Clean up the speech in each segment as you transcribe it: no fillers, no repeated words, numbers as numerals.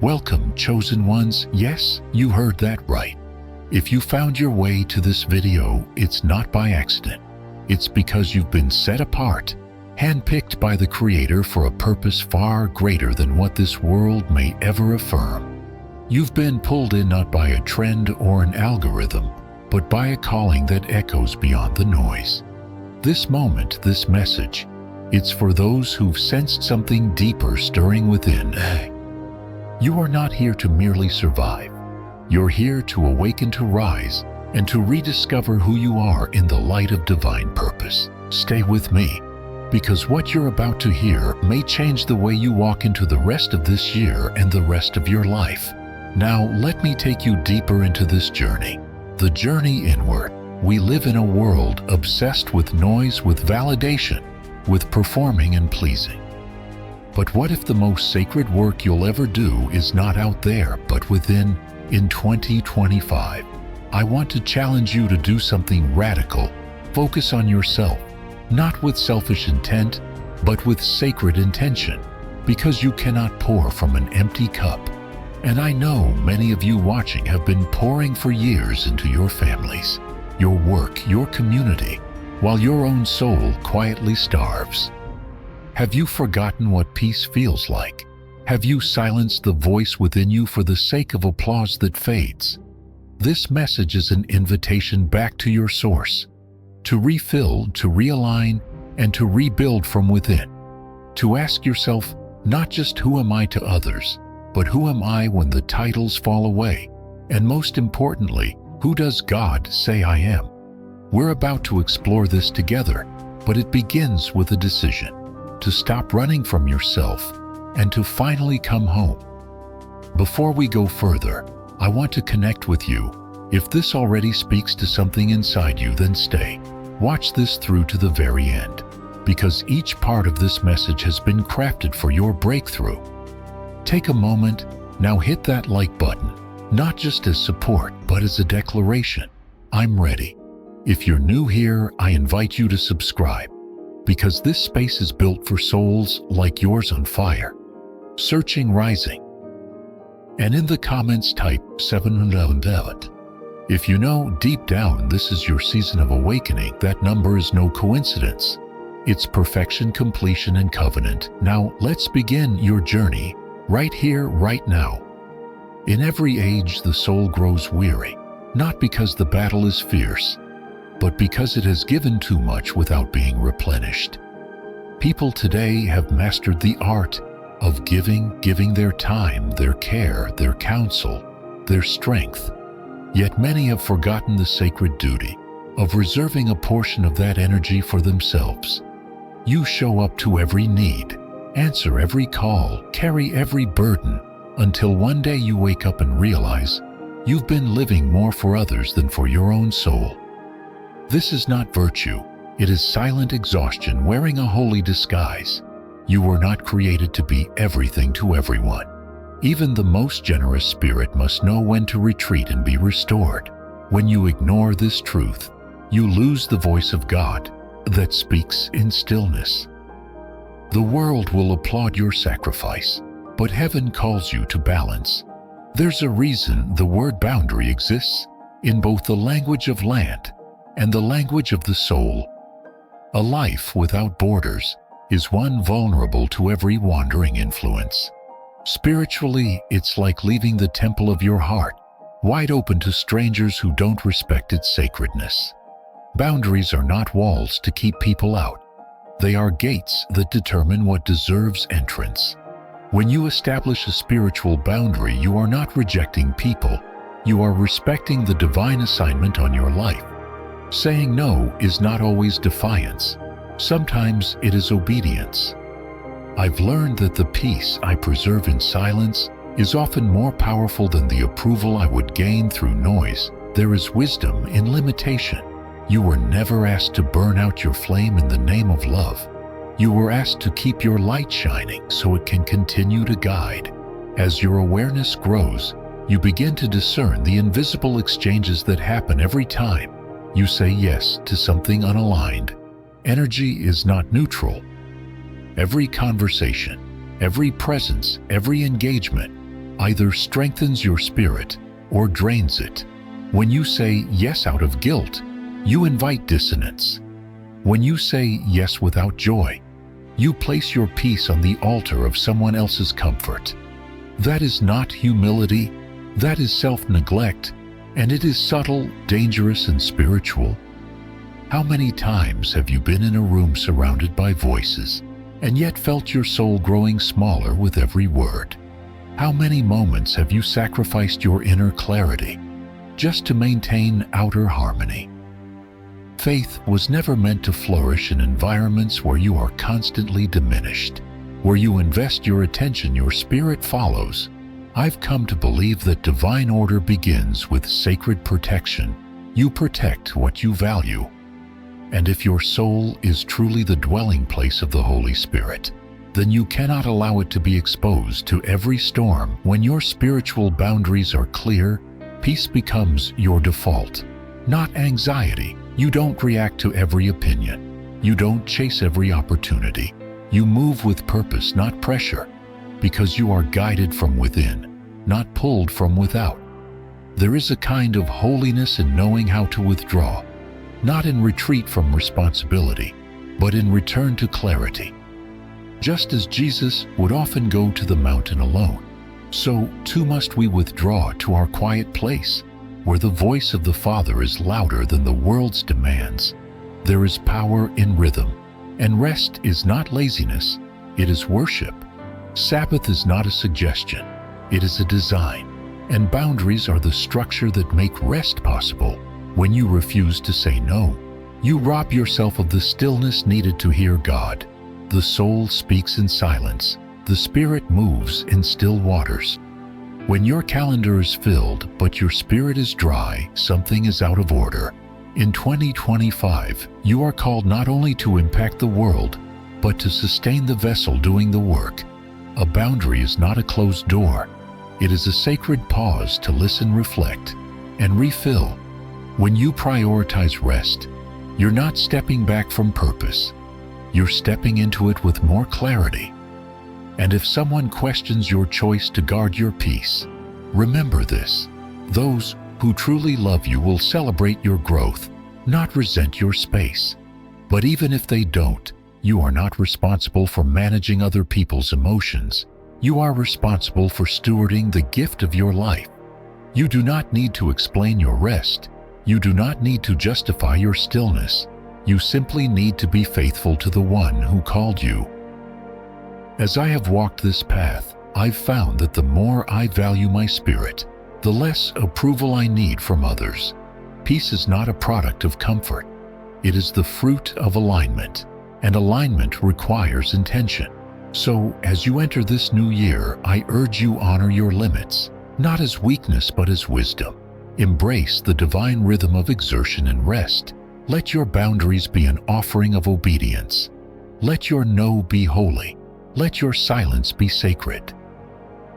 Welcome, chosen ones. Yes, you heard that right. If you found your way to this video, it's not by accident. It's because you've been set apart, handpicked by the Creator for a purpose far greater than what this world may ever affirm. You've been pulled in not by a trend or an algorithm, but by a calling that echoes beyond the noise. This moment, this message, it's for those who've sensed something deeper stirring within. You are not here to merely survive. You're here to awaken, to rise, and to rediscover who you are in the light of divine purpose. Stay with me, because what you're about to hear may change the way you walk into the rest of this year and the rest of your life. Now, let me take you deeper into this journey, the journey inward. We live in a world obsessed with noise, with validation, with performing and pleasing. But what if the most sacred work you'll ever do is not out there, but within? In 2025, I want to challenge you to do something radical. Focus on yourself, not with selfish intent, but with sacred intention, because you cannot pour from an empty cup. And I know many of you watching have been pouring for years into your families, your work, your community, while your own soul quietly starves. Have you forgotten what peace feels like? Have you silenced the voice within you for the sake of applause that fades? This message is an invitation back to your source, to refill, to realign, and to rebuild from within. To ask yourself, not just who am I to others, but who am I when the titles fall away? And most importantly, who does God say I am? We're about to explore this together, but it begins with a decision to stop running from yourself and to finally come home. Before we go further, I want to connect with you. If this already speaks to something inside you, then stay. Watch this through to the very end, because each part of this message has been crafted for your breakthrough. Take a moment, now hit that like button, not just as support, but as a declaration. I'm ready. If you're new here, I invite you to subscribe, because this space is built for souls like yours on fire, searching, rising. And in the comments type 711. If you know deep down this is your season of awakening, that number is no coincidence. It's perfection, completion, and covenant. Now let's begin your journey right here, right now. In every age, the soul grows weary, not because the battle is fierce, but because it has given too much without being replenished. People today have mastered the art of giving their time, their care, their counsel, their strength. Yet many have forgotten the sacred duty of reserving a portion of that energy for themselves. You show up to every need, answer every call, carry every burden, until one day you wake up and realize you've been living more for others than for your own soul. This is not virtue. It is silent exhaustion wearing a holy disguise. You were not created to be everything to everyone. Even the most generous spirit must know when to retreat and be restored. When you ignore this truth, you lose the voice of God that speaks in stillness. The world will applaud your sacrifice, but heaven calls you to balance. There's a reason the word boundary exists in both the language of land and the language of the soul. A life without borders is one vulnerable to every wandering influence. Spiritually, it's like leaving the temple of your heart, wide open to strangers who don't respect its sacredness. Boundaries are not walls to keep people out. They are gates that determine what deserves entrance. When you establish a spiritual boundary, you are not rejecting people. You are respecting the divine assignment on your life. Saying no is not always defiance. Sometimes it is obedience. I've learned that the peace I preserve in silence is often more powerful than the approval I would gain through noise. There is wisdom in limitation. You were never asked to burn out your flame in the name of love. You were asked to keep your light shining so it can continue to guide. As your awareness grows, you begin to discern the invisible exchanges that happen every time you say yes to something unaligned. Energy is not neutral. Every conversation, every presence, every engagement either strengthens your spirit or drains it. When you say yes out of guilt, you invite dissonance. When you say yes without joy, you place your peace on the altar of someone else's comfort. That is not humility, that is self-neglect, and it is subtle, dangerous, and spiritual. How many times have you been in a room surrounded by voices, and yet felt your soul growing smaller with every word? How many moments have you sacrificed your inner clarity just to maintain outer harmony? Faith was never meant to flourish in environments where you are constantly diminished. Where you invest your attention, your spirit follows. I've come to believe that divine order begins with sacred protection. You protect what you value. And if your soul is truly the dwelling place of the Holy Spirit, then you cannot allow it to be exposed to every storm. When your spiritual boundaries are clear, peace becomes your default, not anxiety. You don't react to every opinion. You don't chase every opportunity. You move with purpose, not pressure, because you are guided from within, not pulled from without. There is a kind of holiness in knowing how to withdraw, not in retreat from responsibility, but in return to clarity. Just as Jesus would often go to the mountain alone, so too must we withdraw to our quiet place, where the voice of the Father is louder than the world's demands. There is power in rhythm, and rest is not laziness, it is worship. Sabbath is not a suggestion, it is a design, and boundaries are the structure that make rest possible. When you refuse to say no, you rob yourself of the stillness needed to hear God. The soul speaks in silence, the spirit moves in still waters. When your calendar is filled but your spirit is dry, something is out of order. In 2025, you are called not only to impact the world, but to sustain the vessel doing the work. A boundary is not a closed door. It is a sacred pause to listen, reflect, and refill. When you prioritize rest, you're not stepping back from purpose. You're stepping into it with more clarity. And if someone questions your choice to guard your peace, remember this: those who truly love you will celebrate your growth, not resent your space. But even if they don't, you are not responsible for managing other people's emotions. You are responsible for stewarding the gift of your life. You do not need to explain your rest. You do not need to justify your stillness. You simply need to be faithful to the one who called you. As I have walked this path, I've found that the more I value my spirit, the less approval I need from others. Peace is not a product of comfort. It is the fruit of alignment, and alignment requires intention. So, as you enter this new year, I urge you honor your limits, not as weakness but as wisdom. Embrace the divine rhythm of exertion and rest. Let your boundaries be an offering of obedience. Let your no be holy. Let your silence be sacred.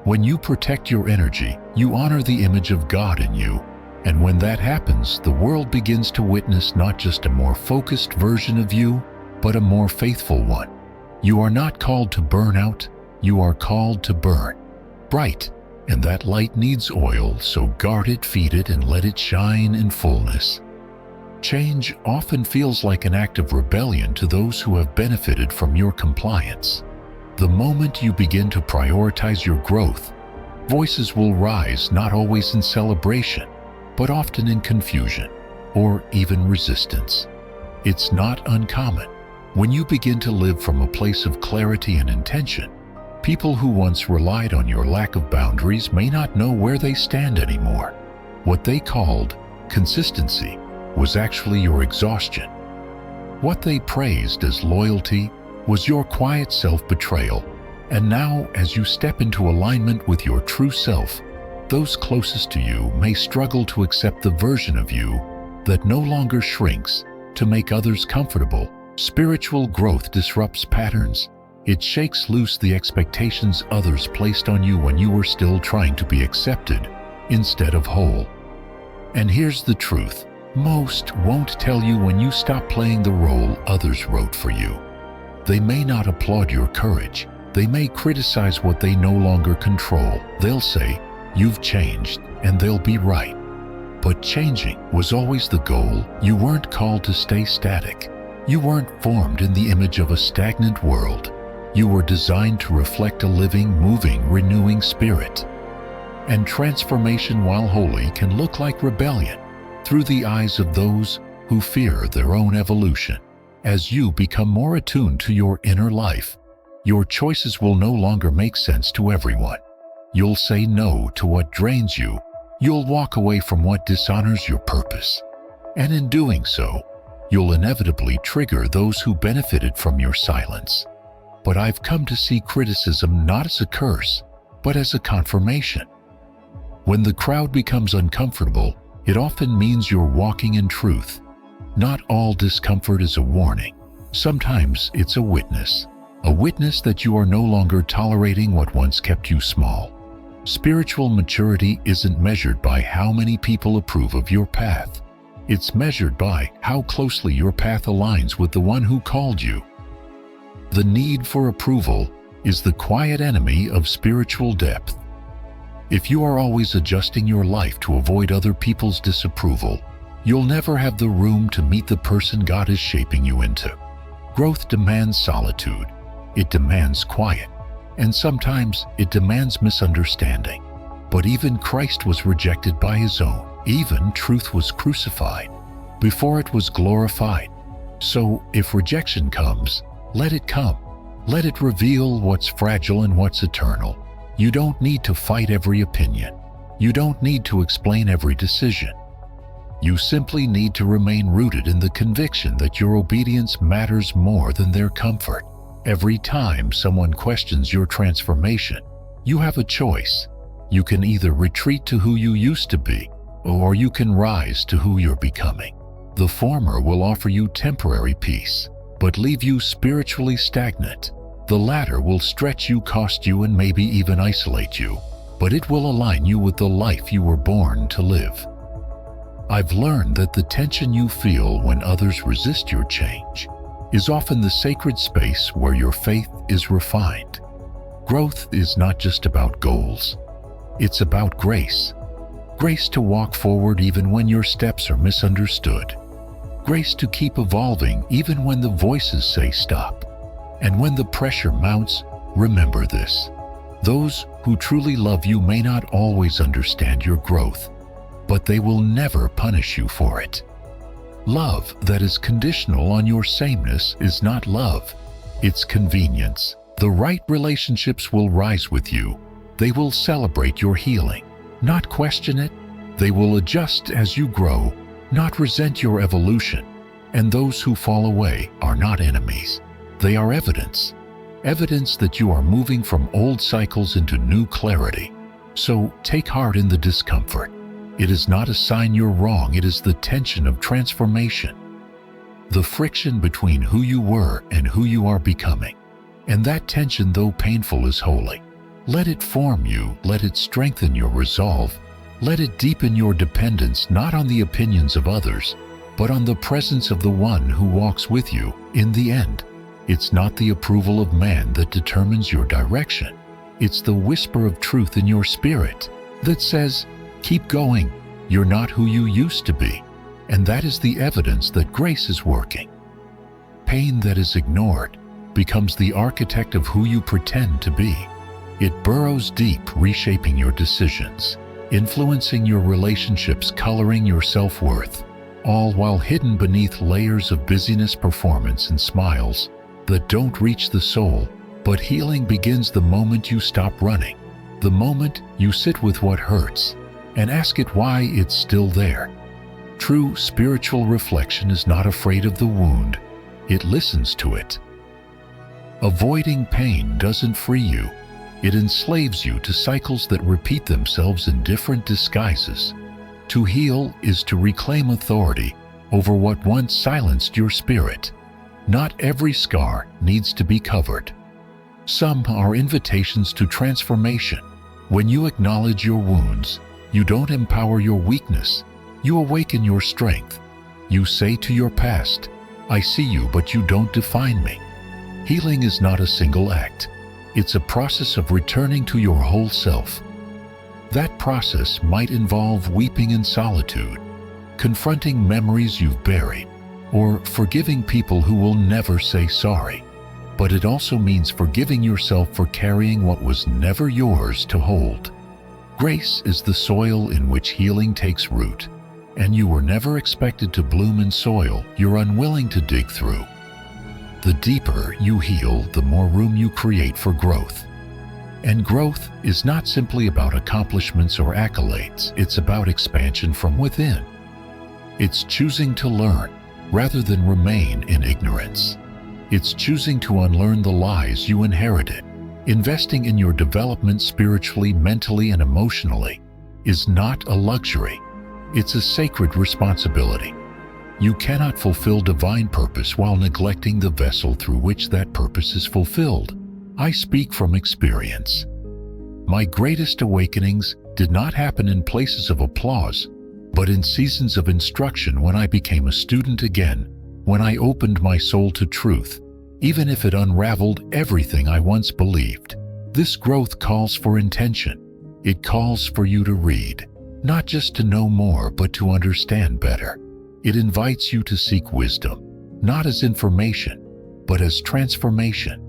When you protect your energy, you honor the image of God in you. And when that happens, the world begins to witness not just a more focused version of you, but a more faithful one. You are not called to burn out, you are called to burn bright. And that light needs oil, so guard it, feed it, and let it shine in fullness. Change often feels like an act of rebellion to those who have benefited from your compliance. The moment you begin to prioritize your growth, voices will rise, not always in celebration, but often in confusion or even resistance. It's not uncommon. When you begin to live from a place of clarity and intention, people who once relied on your lack of boundaries may not know where they stand anymore. What they called consistency was actually your exhaustion. What they praised as loyalty was your quiet self-betrayal. And now, as you step into alignment with your true self, those closest to you may struggle to accept the version of you that no longer shrinks to make others comfortable. Spiritual growth disrupts patterns. It shakes loose the expectations others placed on you when you were still trying to be accepted instead of whole. And here's the truth: most won't tell you when you stop playing the role others wrote for you. They may not applaud your courage, They may criticize what they no longer control. They'll say, "You've changed," and they'll be right. But changing was always the goal. You weren't called to stay static. You weren't formed in the image of a stagnant world. You were designed to reflect a living, moving, renewing spirit. And transformation, while holy, can look like rebellion through the eyes of those who fear their own evolution. As you become more attuned to your inner life, your choices will no longer make sense to everyone. You'll say no to what drains you. You'll walk away from what dishonors your purpose. And in doing so, you'll inevitably trigger those who benefited from your silence. But I've come to see criticism not as a curse, but as a confirmation. When the crowd becomes uncomfortable, it often means you're walking in truth. Not all discomfort is a warning. Sometimes it's a witness that you are no longer tolerating what once kept you small. Spiritual maturity isn't measured by how many people approve of your path. It's measured by how closely your path aligns with the one who called you. The need for approval is the quiet enemy of spiritual depth. If you are always adjusting your life to avoid other people's disapproval, you'll never have the room to meet the person God is shaping you into. Growth demands solitude. It demands quiet. And sometimes it demands misunderstanding. But even Christ was rejected by his own. Even truth was crucified before it was glorified. So if rejection comes, let it come. Let it reveal what's fragile and what's eternal. You don't need to fight every opinion. You don't need to explain every decision. You simply need to remain rooted in the conviction that your obedience matters more than their comfort. Every time someone questions your transformation, you have a choice. You can either retreat to who you used to be, or you can rise to who you're becoming. The former will offer you temporary peace, but leave you spiritually stagnant. The latter will stretch you, cost you, and maybe even isolate you, but it will align you with the life you were born to live. I've learned that the tension you feel when others resist your change is often the sacred space where your faith is refined. Growth is not just about goals. It's about grace. Grace to walk forward even when your steps are misunderstood. Grace to keep evolving even when the voices say stop. And when the pressure mounts, remember this. Those who truly love you may not always understand your growth, but they will never punish you for it. Love that is conditional on your sameness is not love. It's convenience. The right relationships will rise with you. They will celebrate your healing, not question it. They will adjust as you grow, not resent your evolution. And those who fall away are not enemies. They are evidence. Evidence that you are moving from old cycles into new clarity. So take heart in the discomfort. It is not a sign you're wrong. It is the tension of transformation. The friction between who you were and who you are becoming. And that tension, though painful, is holy. Let it form you. Let it strengthen your resolve. Let it deepen your dependence not on the opinions of others, but on the presence of the one who walks with you. In the end, it's not the approval of man that determines your direction. It's the whisper of truth in your spirit that says, keep going. You're not who you used to be. And that is the evidence that grace is working. Pain that is ignored becomes the architect of who you pretend to be. It burrows deep, reshaping your decisions, influencing your relationships, coloring your self-worth, all while hidden beneath layers of busyness, performance, and smiles that don't reach the soul. But healing begins the moment you stop running, the moment you sit with what hurts and ask it why it's still there. True spiritual reflection is not afraid of the wound. It listens to it. Avoiding pain doesn't free you. It enslaves you to cycles that repeat themselves in different disguises. To heal is to reclaim authority over what once silenced your spirit. Not every scar needs to be covered. Some are invitations to transformation. When you acknowledge your wounds, you don't empower your weakness. You awaken your strength. You say to your past, I see you, but you don't define me. Healing is not a single act. It's a process of returning to your whole self. That process might involve weeping in solitude, confronting memories you've buried, or forgiving people who will never say sorry. But it also means forgiving yourself for carrying what was never yours to hold. Grace is the soil in which healing takes root, and you were never expected to bloom in soil you're unwilling to dig through. The deeper you heal, the more room you create for growth. And growth is not simply about accomplishments or accolades, it's about expansion from within. It's choosing to learn rather than remain in ignorance. It's choosing to unlearn the lies you inherited. Investing in your development spiritually, mentally, and emotionally is not a luxury. It's a sacred responsibility. You cannot fulfill divine purpose while neglecting the vessel through which that purpose is fulfilled. I speak from experience. My greatest awakenings did not happen in places of applause, but in seasons of instruction when I became a student again, when I opened my soul to truth, even if it unraveled everything I once believed. This growth calls for intention. It calls for you to read, not just to know more, but to understand better. It invites you to seek wisdom, not as information, but as transformation.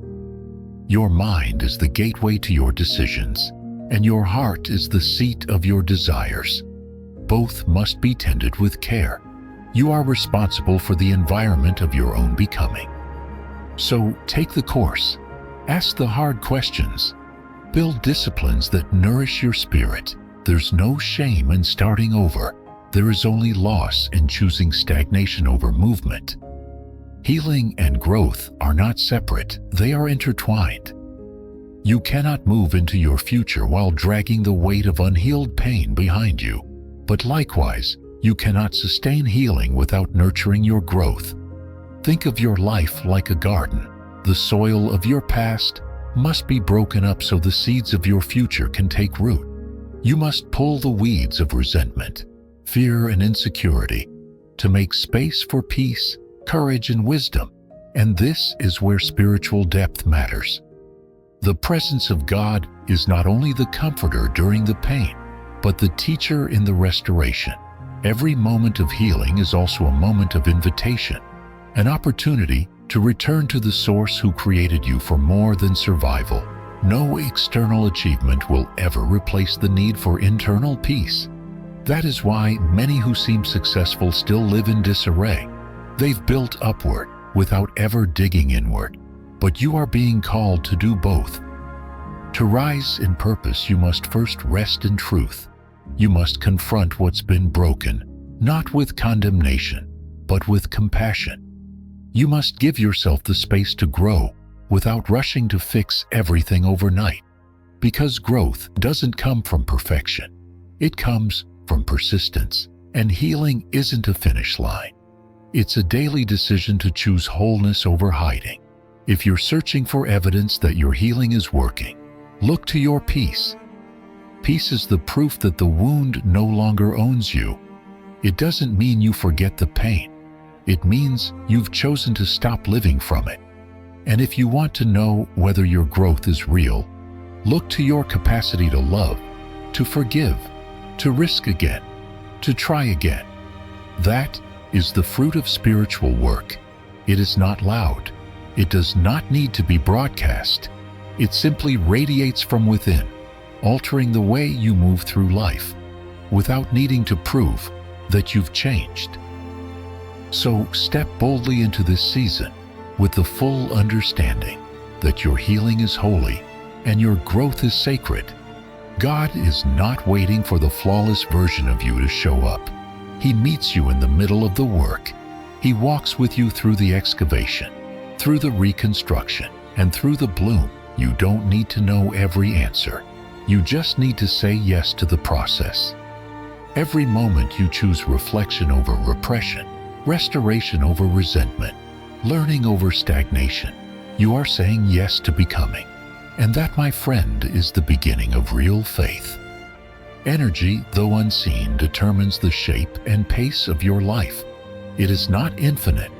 Your mind is the gateway to your decisions, and your heart is the seat of your desires. Both must be tended with care. You are responsible for the environment of your own becoming. So take the course, ask the hard questions, build disciplines that nourish your spirit. There's no shame in starting over. There is only loss in choosing stagnation over movement. Healing and growth are not separate, they are intertwined. You cannot move into your future while dragging the weight of unhealed pain behind you. But likewise, you cannot sustain healing without nurturing your growth. Think of your life like a garden. The soil of your past must be broken up so the seeds of your future can take root. You must pull the weeds of resentment, fear, and insecurity to make space for peace, courage, and wisdom. And this is where spiritual depth matters. The presence of God is not only the comforter during the pain, but the teacher in the restoration. Every moment of healing is also a moment of invitation, an opportunity to return to the source who created you for more than survival. No external achievement will ever replace the need for internal peace. That is why many who seem successful still live in disarray. They've built upward without ever digging inward. But you are being called to do both. To rise in purpose, you must first rest in truth. You must confront what's been broken, not with condemnation, but with compassion. You must give yourself the space to grow without rushing to fix everything overnight. Because growth doesn't come from perfection. It comes from persistence. And healing isn't a finish line. It's a daily decision to choose wholeness over hiding. If you're searching for evidence that your healing is working, look to your peace. Peace is the proof that the wound no longer owns you. It doesn't mean you forget the pain. It means you've chosen to stop living from it. And if you want to know whether your growth is real, look to your capacity to love, to forgive, to risk again, to try again. That is the fruit of spiritual work. It is not loud. It does not need to be broadcast. It simply radiates from within, altering the way you move through life, without needing to prove that you've changed. So step boldly into this season with the full understanding that your healing is holy and your growth is sacred. God is not waiting for the flawless version of you to show up. He meets you in the middle of the work. He walks with you through the excavation, through the reconstruction, and through the bloom. You don't need to know every answer. You just need to say yes to the process. Every moment you choose reflection over repression, restoration over resentment, learning over stagnation, you are saying yes to becoming. And that, my friend, is the beginning of real faith. Energy, though unseen, determines the shape and pace of your life. It is not infinite,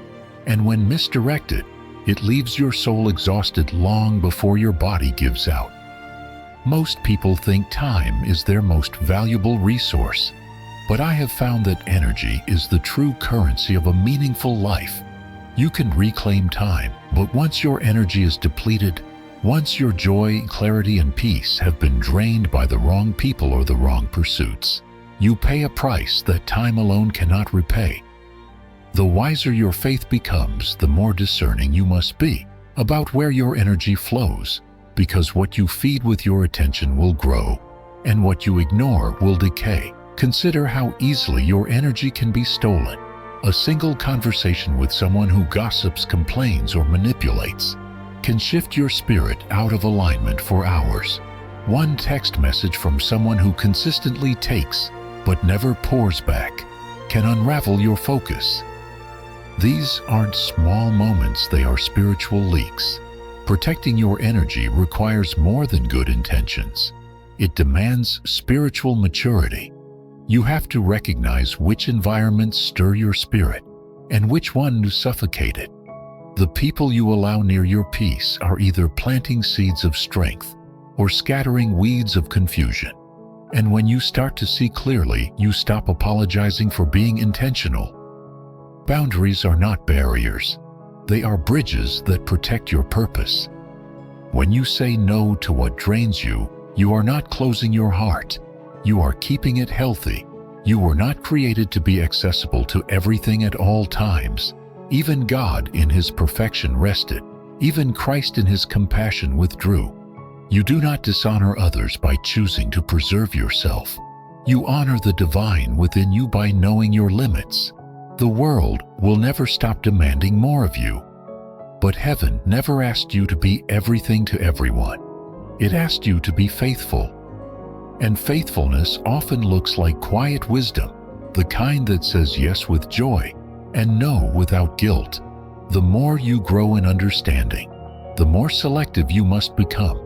and when misdirected, It leaves your soul exhausted long before your body gives out. Most people think time is their most valuable resource, but I have found that energy is the true currency of a meaningful life. You can reclaim time, but once your energy is depleted, once your joy, clarity, and peace have been drained by the wrong people or the wrong pursuits, you pay a price that time alone cannot repay. The wiser your faith becomes, the more discerning you must be about where your energy flows, because what you feed with your attention will grow, and what you ignore will decay. Consider how easily your energy can be stolen. A single conversation with someone who gossips, complains, or manipulates can shift your spirit out of alignment for hours. One text message from someone who consistently takes but never pours back can unravel your focus. These aren't small moments, they are spiritual leaks. Protecting your energy requires more than good intentions. It demands spiritual maturity. You have to recognize which environments stir your spirit and which ones suffocate it. The people you allow near your peace are either planting seeds of strength or scattering weeds of confusion. And when you start to see clearly, you stop apologizing for being intentional. Boundaries are not barriers. They are bridges that protect your purpose. When you say no to what drains you, you are not closing your heart. You are keeping it healthy. You were not created to be accessible to everything at all times. Even God in His perfection rested. Even Christ in His compassion withdrew. You do not dishonor others by choosing to preserve yourself. You honor the divine within you by knowing your limits. The world will never stop demanding more of you. But heaven never asked you to be everything to everyone. It asked you to be faithful. And faithfulness often looks like quiet wisdom, the kind that says yes with joy and no without guilt. The more you grow in understanding, the more selective you must become.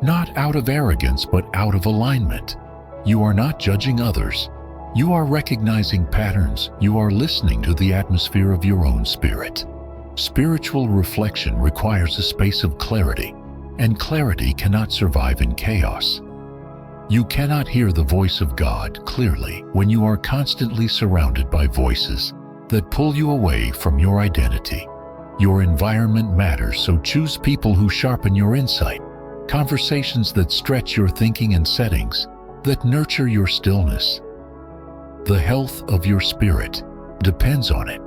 Not out of arrogance, but out of alignment. You are not judging others. You are recognizing patterns. You are listening to the atmosphere of your own spirit. Spiritual reflection requires a space of clarity, and clarity cannot survive in chaos. You cannot hear the voice of God clearly when you are constantly surrounded by voices that pull you away from your identity. Your environment matters, so choose people who sharpen your insight, conversations that stretch your thinking, and settings that nurture your stillness. The health of your spirit depends on it.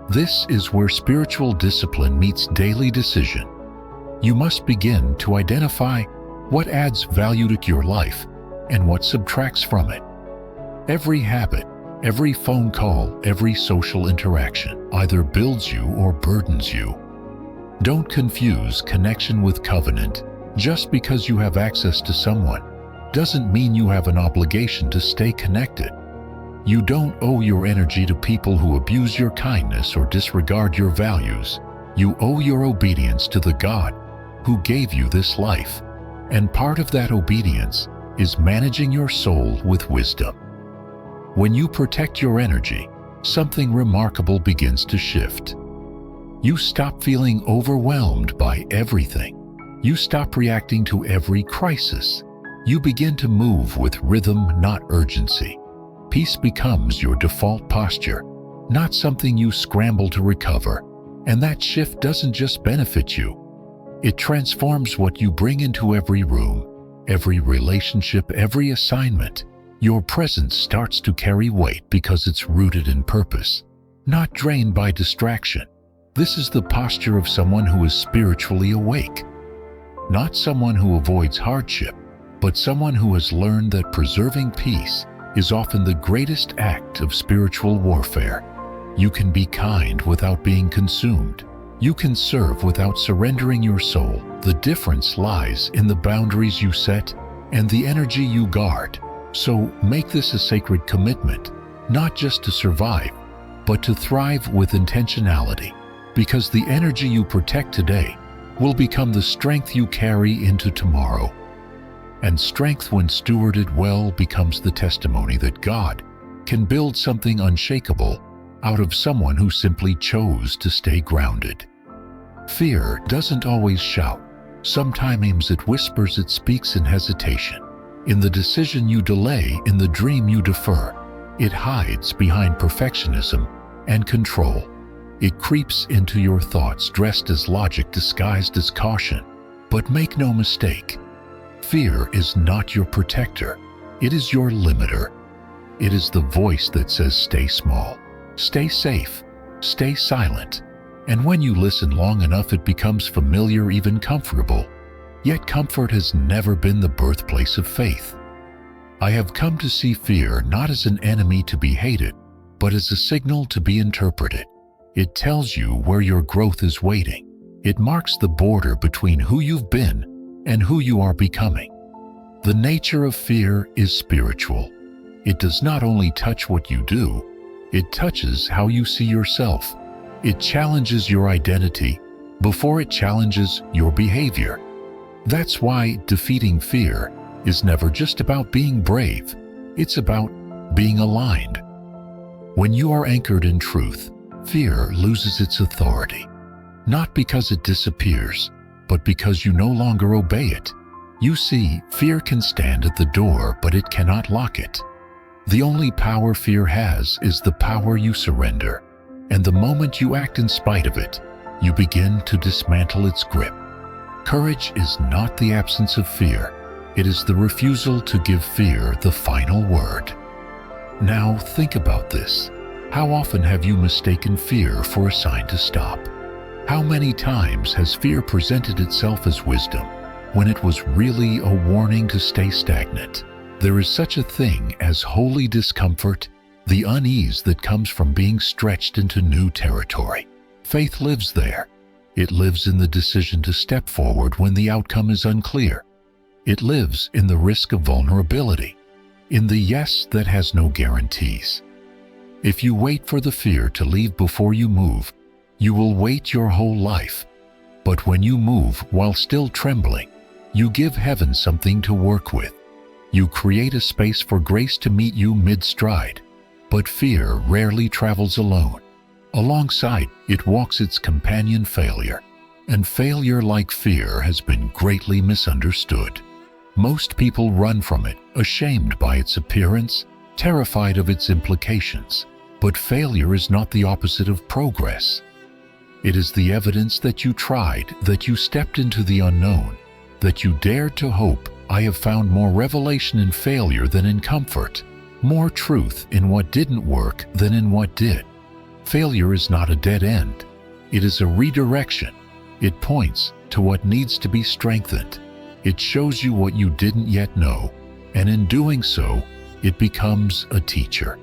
This is where spiritual discipline meets daily decision. You must begin to identify what adds value to your life and what subtracts from it. Every habit, every phone call, every social interaction either builds you or burdens you. Don't confuse connection with covenant. Just because you have access to someone doesn't mean you have an obligation to stay connected. You don't owe your energy to people who abuse your kindness or disregard your values. You owe your obedience to the God who gave you this life. And part of that obedience is managing your soul with wisdom. When you protect your energy, something remarkable begins to shift. You stop feeling overwhelmed by everything. You stop reacting to every crisis. You begin to move with rhythm, not urgency. Peace becomes your default posture, not something you scramble to recover. And that shift doesn't just benefit you. It transforms what you bring into every room, every relationship, every assignment. Your presence starts to carry weight because it's rooted in purpose, not drained by distraction. This is the posture of someone who is spiritually awake. Not someone who avoids hardship, but someone who has learned that preserving peace is often the greatest act of spiritual warfare. You can be kind without being consumed. You can serve without surrendering your soul. The difference lies in the boundaries you set and the energy you guard. So make this a sacred commitment, not just to survive, but to thrive with intentionality, because the energy you protect today will become the strength you carry into tomorrow. And strength, when stewarded well, becomes the testimony that God can build something unshakable out of someone who simply chose to stay grounded. Fear doesn't always shout. Sometimes it whispers, it speaks in hesitation. In the decision you delay, in the dream you defer. It hides behind perfectionism and control. It creeps into your thoughts dressed as logic, disguised as caution. But make no mistake, fear is not your protector. It is your limiter. It is the voice that says, stay small, stay safe, stay silent. And when you listen long enough, it becomes familiar, even comfortable. Yet comfort has never been the birthplace of faith. I have come to see fear not as an enemy to be hated, but as a signal to be interpreted. It tells you where your growth is waiting. It marks the border between who you've been and who you are becoming. The nature of fear is spiritual. It does not only touch what you do, it touches how you see yourself. It challenges your identity before it challenges your behavior. That's why defeating fear is never just about being brave. It's about being aligned. When you are anchored in truth, fear loses its authority. Not because it disappears, but because you no longer obey it. You see, fear can stand at the door, but it cannot lock it. The only power fear has is the power you surrender. And the moment you act in spite of it, you begin to dismantle its grip. Courage is not the absence of fear. It is the refusal to give fear the final word. Now think about this. How often have you mistaken fear for a sign to stop? How many times has fear presented itself as wisdom when it was really a warning to stay stagnant? There is such a thing as holy discomfort, the unease that comes from being stretched into new territory. Faith lives there. It lives in the decision to step forward when the outcome is unclear. It lives in the risk of vulnerability, in the yes that has no guarantees. If you wait for the fear to leave before you move, you will wait your whole life. But when you move while still trembling, you give heaven something to work with. You create a space for grace to meet you mid-stride. But fear rarely travels alone. Alongside, it walks its companion, failure. And failure, like fear, has been greatly misunderstood. Most people run from it, ashamed by its appearance, terrified of its implications. But failure is not the opposite of progress. It is the evidence that you tried, that you stepped into the unknown, that you dared to hope. I have found more revelation in failure than in comfort. More truth in what didn't work than in what did. Failure is not a dead end. It is a redirection. It points to what needs to be strengthened. It shows you what you didn't yet know, and in doing so, it becomes a teacher.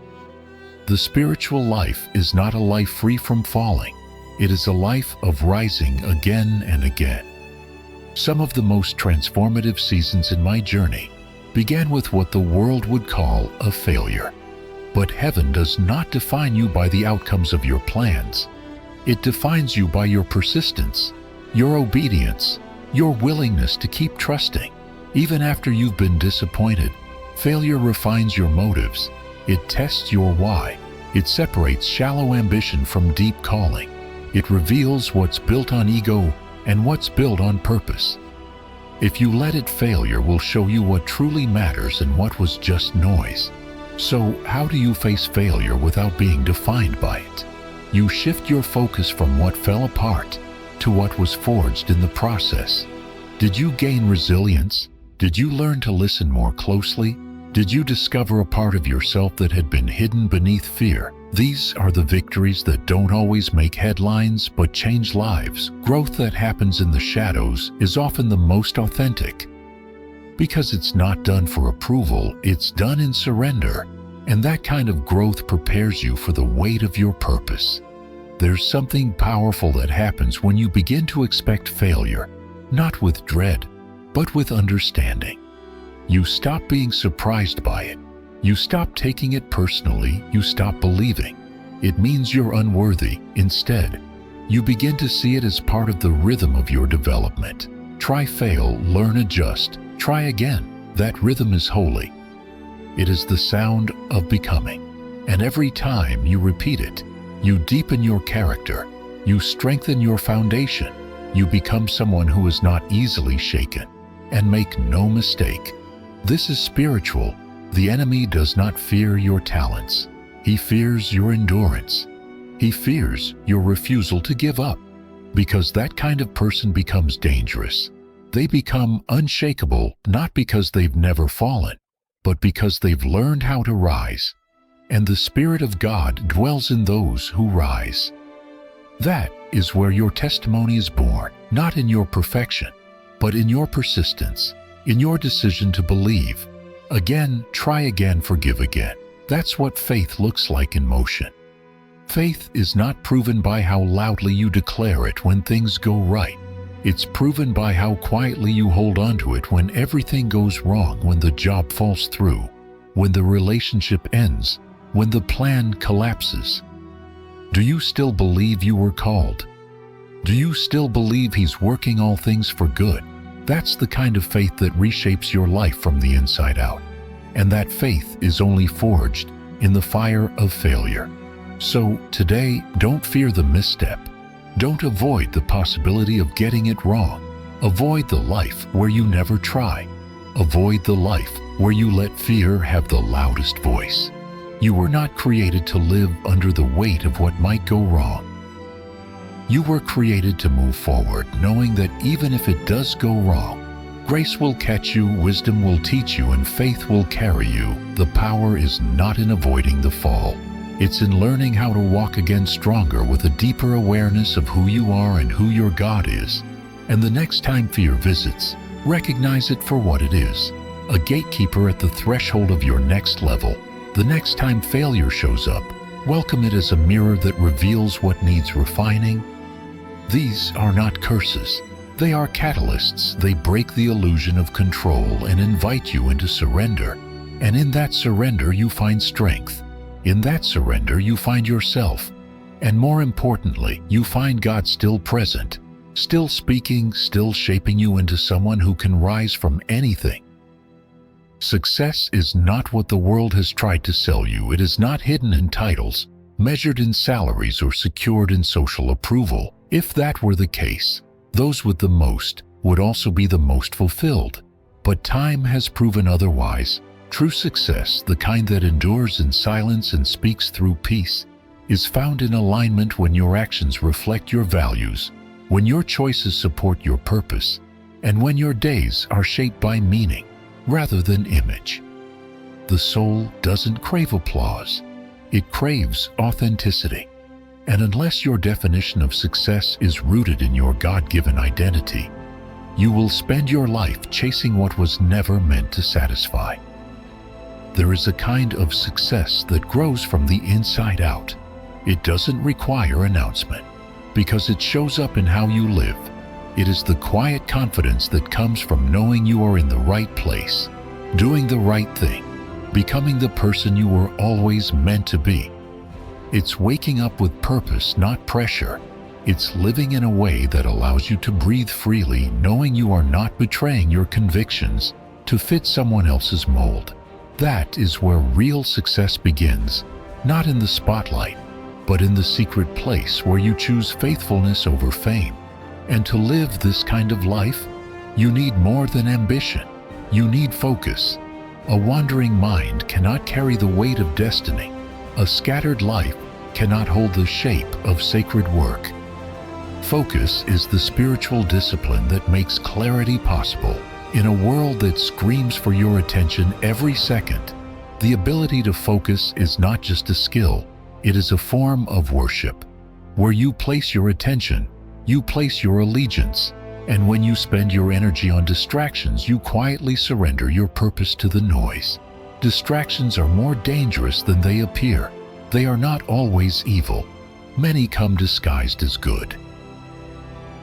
The spiritual life is not a life free from falling. It is a life of rising again and again. Some of the most transformative seasons in my journey began with what the world would call a failure. But heaven does not define you by the outcomes of your plans. It defines you by your persistence, your obedience, your willingness to keep trusting. Even after you've been disappointed, failure refines your motives. It tests your why. It separates shallow ambition from deep calling. It reveals what's built on ego and what's built on purpose. If you let it, failure will show you what truly matters and what was just noise. So, how do you face failure without being defined by it? You shift your focus from what fell apart to what was forged in the process. Did you gain resilience? Did you learn to listen more closely? Did you discover a part of yourself that had been hidden beneath fear? These are the victories that don't always make headlines but change lives. Growth that happens in the shadows is often the most authentic. Because it's not done for approval, it's done in surrender. And that kind of growth prepares you for the weight of your purpose. There's something powerful that happens when you begin to expect failure, not with dread, but with understanding. You stop being surprised by it. You stop taking it personally. You stop believing it means you're unworthy. Instead, you begin to see it as part of the rhythm of your development. Try, fail, learn, adjust, try again. That rhythm is holy. It is the sound of becoming. And every time you repeat it, you deepen your character. You strengthen your foundation. You become someone who is not easily shaken. And make no mistake, this is spiritual. The enemy does not fear your talents. He fears your endurance. He fears your refusal to give up, because that kind of person becomes dangerous. They become unshakable not because they've never fallen, but because they've learned how to rise. And the Spirit of God dwells in those who rise. That is where your testimony is born, not in your perfection, but in your persistence, in your decision to believe. Again, try again, forgive again. That's what faith looks like in motion. Faith is not proven by how loudly you declare it when things go right. It's proven by how quietly you hold on to it when everything goes wrong, when the job falls through, when the relationship ends, when the plan collapses. Do you still believe you were called? Do you still believe He's working all things for good? That's the kind of faith that reshapes your life from the inside out. And that faith is only forged in the fire of failure. So today, don't fear the misstep. Don't avoid the possibility of getting it wrong. Avoid the life where you never try. Avoid the life where you let fear have the loudest voice. You were not created to live under the weight of what might go wrong. You were created to move forward, knowing that even if it does go wrong, grace will catch you, wisdom will teach you, and faith will carry you. The power is not in avoiding the fall. It's in learning how to walk again stronger with a deeper awareness of who you are and who your God is. And the next time fear visits, recognize it for what it is, a gatekeeper at the threshold of your next level. The next time failure shows up, welcome it as a mirror that reveals what needs refining. These are not curses. They are catalysts. They break the illusion of control and invite you into surrender. And in that surrender, you find strength. In that surrender, you find yourself. And more importantly, you find God still present, still speaking, still shaping you into someone who can rise from anything. Success is not what the world has tried to sell you. It is not hidden in titles, measured in salaries, or secured in social approval. If that were the case, those with the most would also be the most fulfilled. But time has proven otherwise. True success, the kind that endures in silence and speaks through peace, is found in alignment when your actions reflect your values, when your choices support your purpose, and when your days are shaped by meaning rather than image. The soul doesn't crave applause. It craves authenticity. And unless your definition of success is rooted in your God-given identity, you will spend your life chasing what was never meant to satisfy. There is a kind of success that grows from the inside out. It doesn't require announcement, because it shows up in how you live. It is the quiet confidence that comes from knowing you are in the right place, doing the right thing, becoming the person you were always meant to be. It's waking up with purpose, not pressure. It's living in a way that allows you to breathe freely, knowing you are not betraying your convictions to fit someone else's mold. That is where real success begins, not in the spotlight, but in the secret place where you choose faithfulness over fame. And to live this kind of life, you need more than ambition. You need focus. A wandering mind cannot carry the weight of destiny. A scattered life cannot hold the shape of sacred work. Focus is the spiritual discipline that makes clarity possible. In a world that screams for your attention every second, the ability to focus is not just a skill, it is a form of worship. Where you place your attention, you place your allegiance. And when you spend your energy on distractions, you quietly surrender your purpose to the noise. Distractions are more dangerous than they appear. They are not always evil. Many come disguised as good.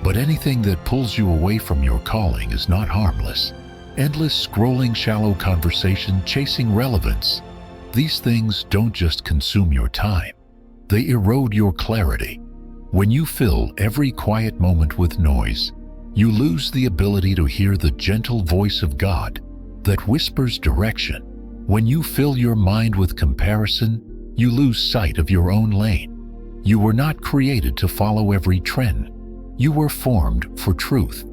But anything that pulls you away from your calling is not harmless. Endless scrolling, shallow conversation, chasing relevance. These things don't just consume your time. They erode your clarity. When you fill every quiet moment with noise, you lose the ability to hear the gentle voice of God that whispers direction. When you fill your mind with comparison, you lose sight of your own lane. You were not created to follow every trend. You were formed for truth.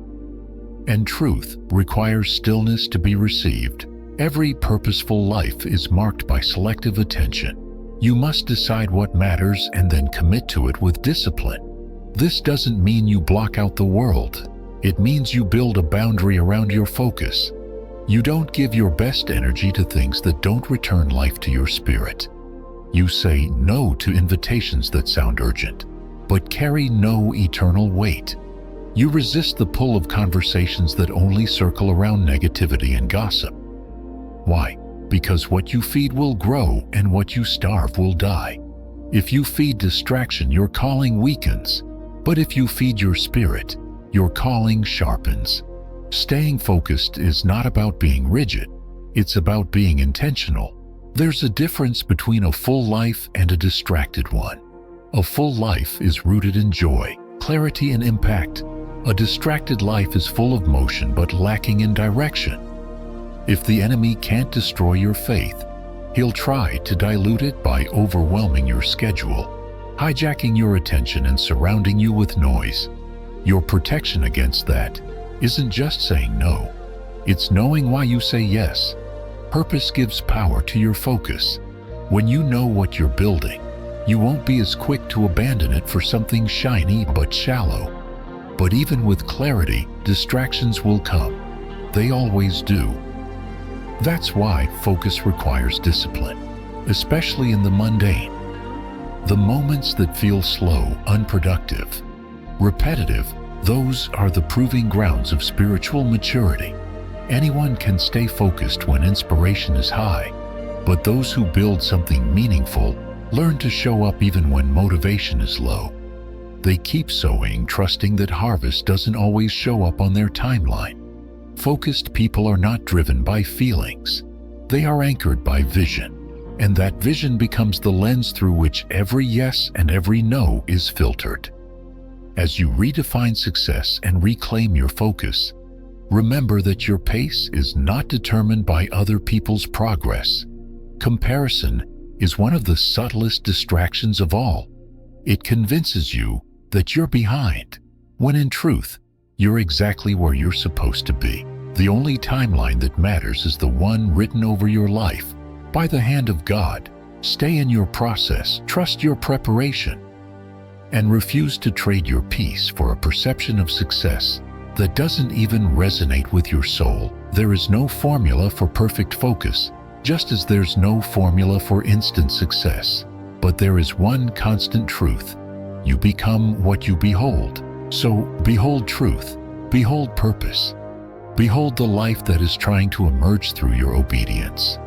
And truth requires stillness to be received. Every purposeful life is marked by selective attention. You must decide what matters and then commit to it with discipline. This doesn't mean you block out the world. It means you build a boundary around your focus. You don't give your best energy to things that don't return life to your spirit. You say no to invitations that sound urgent, but carry no eternal weight. You resist the pull of conversations that only circle around negativity and gossip. Why? Because what you feed will grow and what you starve will die. If you feed distraction, your calling weakens. But if you feed your spirit, your calling sharpens. Staying focused is not about being rigid. It's about being intentional. There's a difference between a full life and a distracted one. A full life is rooted in joy, clarity, and impact. A distracted life is full of motion but lacking in direction. If the enemy can't destroy your faith, he'll try to dilute it by overwhelming your schedule, hijacking your attention and surrounding you with noise. Your protection against that isn't just saying no. It's knowing why you say yes. Purpose gives power to your focus. When you know what you're building, you won't be as quick to abandon it for something shiny but shallow. But even with clarity, distractions will come. They always do. That's why focus requires discipline, especially in the mundane. The moments that feel slow, unproductive, repetitive, those are the proving grounds of spiritual maturity. Anyone can stay focused when inspiration is high, but those who build something meaningful learn to show up even when motivation is low. They keep sowing, trusting that harvest doesn't always show up on their timeline. Focused people are not driven by feelings. They are anchored by vision, and that vision becomes the lens through which every yes and every no is filtered. As you redefine success and reclaim your focus, remember that your pace is not determined by other people's progress. Comparison is one of the subtlest distractions of all. It convinces you that you're behind, when in truth, you're exactly where you're supposed to be. The only timeline that matters is the one written over your life by the hand of God. Stay in your process, trust your preparation, and refuse to trade your peace for a perception of success that doesn't even resonate with your soul. There is no formula for perfect focus, just as there's no formula for instant success. But there is one constant truth. You become what you behold. So behold truth, behold purpose, behold the life that is trying to emerge through your obedience.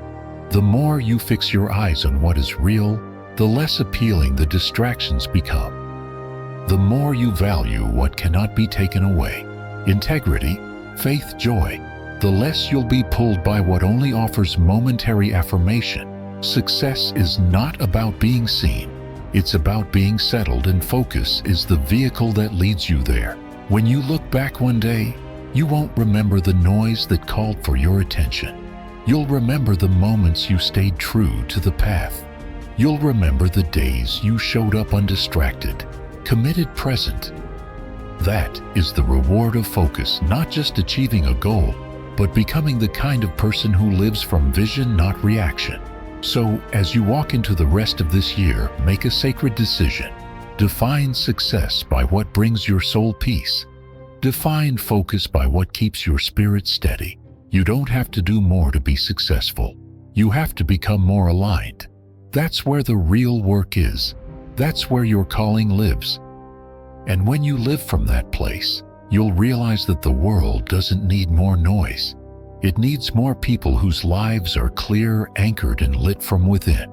The more you fix your eyes on what is real, the less appealing the distractions become. The more you value what cannot be taken away, integrity, faith, joy, the less you'll be pulled by what only offers momentary affirmation. Success is not about being seen. It's about being settled, and focus is the vehicle that leads you there. When you look back one day, you won't remember the noise that called for your attention. You'll remember the moments you stayed true to the path. You'll remember the days you showed up undistracted, committed, present. That is the reward of focus, not just achieving a goal, but becoming the kind of person who lives from vision, not reaction. So, as you walk into the rest of this year, make a sacred decision. Define success by what brings your soul peace. Define focus by what keeps your spirit steady. You don't have to do more to be successful. You have to become more aligned. That's where the real work is. That's where your calling lives. And when you live from that place, you'll realize that the world doesn't need more noise. It needs more people whose lives are clear, anchored, and lit from within.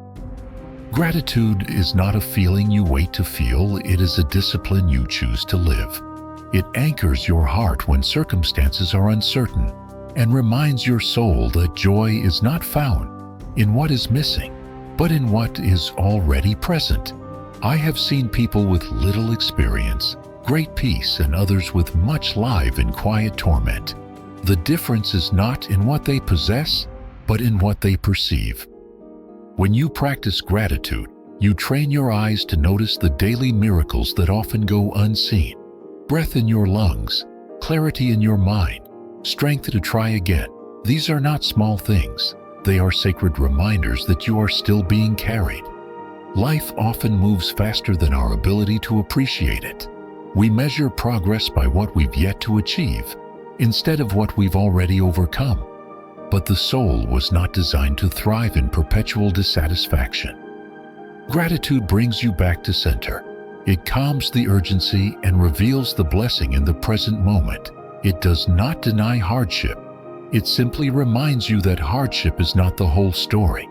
Gratitude is not a feeling you wait to feel, it is a discipline you choose to live. It anchors your heart when circumstances are uncertain and reminds your soul that joy is not found in what is missing, but in what is already present. I have seen people with little experience, great peace, and others with much live and quiet torment. The difference is not in what they possess, but in what they perceive. When you practice gratitude, you train your eyes to notice the daily miracles that often go unseen. breath in your lungs, clarity in your mind, strength to try again. These are not small things. They are sacred reminders that you are still being carried. Life often moves faster than our ability to appreciate it. We measure progress by what we've yet to achieve, instead of what we've already overcome. But the soul was not designed to thrive in perpetual dissatisfaction. Gratitude brings you back to center. It calms the urgency and reveals the blessing in the present moment. It does not deny hardship. It simply reminds you that hardship is not the whole story.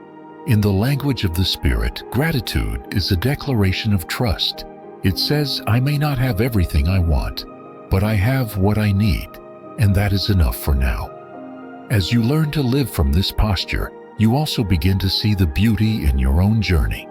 In the language of the Spirit, gratitude is a declaration of trust. It says, I may not have everything I want, but I have what I need, and that is enough for now. As you learn to live from this posture, you also begin to see the beauty in your own journey.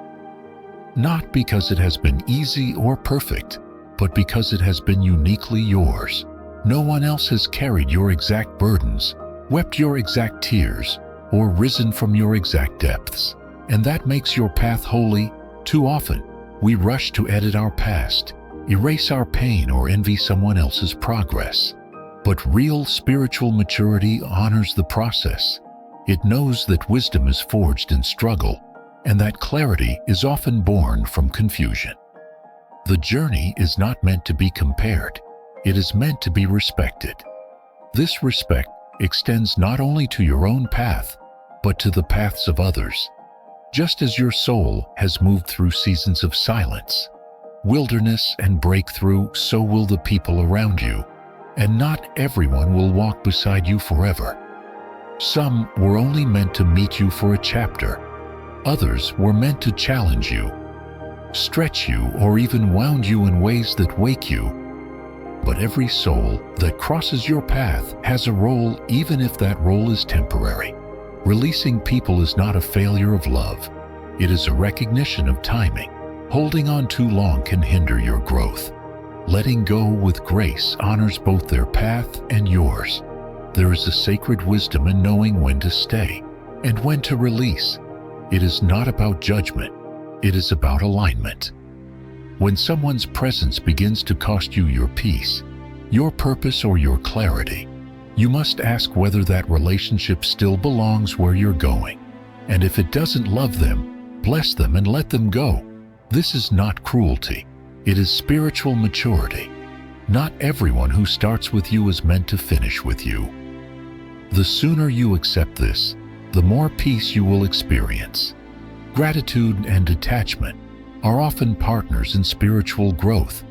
Not because it has been easy or perfect, but because it has been uniquely yours. No one else has carried your exact burdens, wept your exact tears, or risen from your exact depths. And that makes your path holy. Too often, we rush to edit our past, erase our pain, or envy someone else's progress. But real spiritual maturity honors the process. It knows that wisdom is forged in struggle, and that clarity is often born from confusion. The journey is not meant to be compared. It is meant to be respected. This respect extends not only to your own path, but to the paths of others. Just as your soul has moved through seasons of silence, wilderness, and breakthrough, so will the people around you. And not everyone will walk beside you forever. Some were only meant to meet you for a chapter. Others were meant to challenge you, stretch you, or even wound you in ways that wake you. But every soul that crosses your path has a role, even if that role is temporary. Releasing people is not a failure of love. It is a recognition of timing. Holding on too long can hinder your growth. Letting go with grace honors both their path and yours. There is a sacred wisdom in knowing when to stay and when to release. It is not about judgment. It is about alignment. When someone's presence begins to cost you your peace, your purpose, or your clarity, you must ask whether that relationship still belongs where you're going. And if it doesn't love them, bless them and let them go. This is not cruelty. It is spiritual maturity. Not everyone who starts with you is meant to finish with you. The sooner you accept this, the more peace you will experience. Gratitude and detachment are often partners in spiritual growth.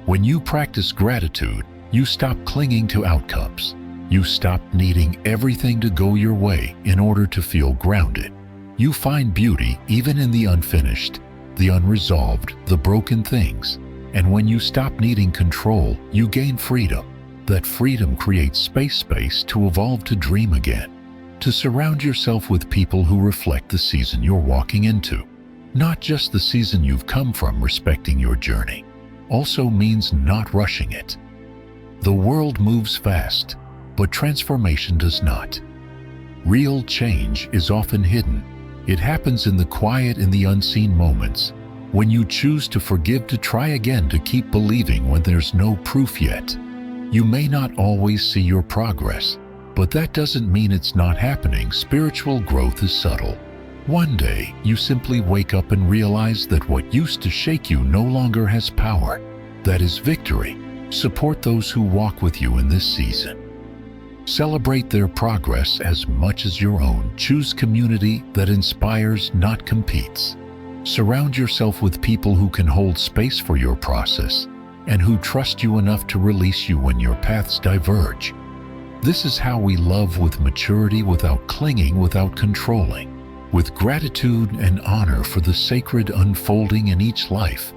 When you practice gratitude, you stop clinging to outcomes. You stop needing everything to go your way in order to feel grounded. You find beauty even in the unfinished, the unresolved, the broken things. And when you stop needing control, you gain freedom. That freedom creates space to evolve, to dream again, to surround yourself with people who reflect the season you're walking into. Not just the season you've come from. Respecting your journey also means not rushing it. The world moves fast, but transformation does not. Real change is often hidden. It happens in the quiet, in the unseen moments, when you choose to forgive, to try again, to keep believing when there's no proof yet. You may not always see your progress, but that doesn't mean it's not happening. Spiritual growth is subtle. One day, you simply wake up and realize that what used to shake you no longer has power. That is victory. Support those who walk with you in this season. Celebrate their progress as much as your own. Choose community that inspires, not competes. Surround yourself with people who can hold space for your process and who trust you enough to release you when your paths diverge. This is how we love, with maturity, without clinging, without controlling, with gratitude and honor for the sacred unfolding in each life.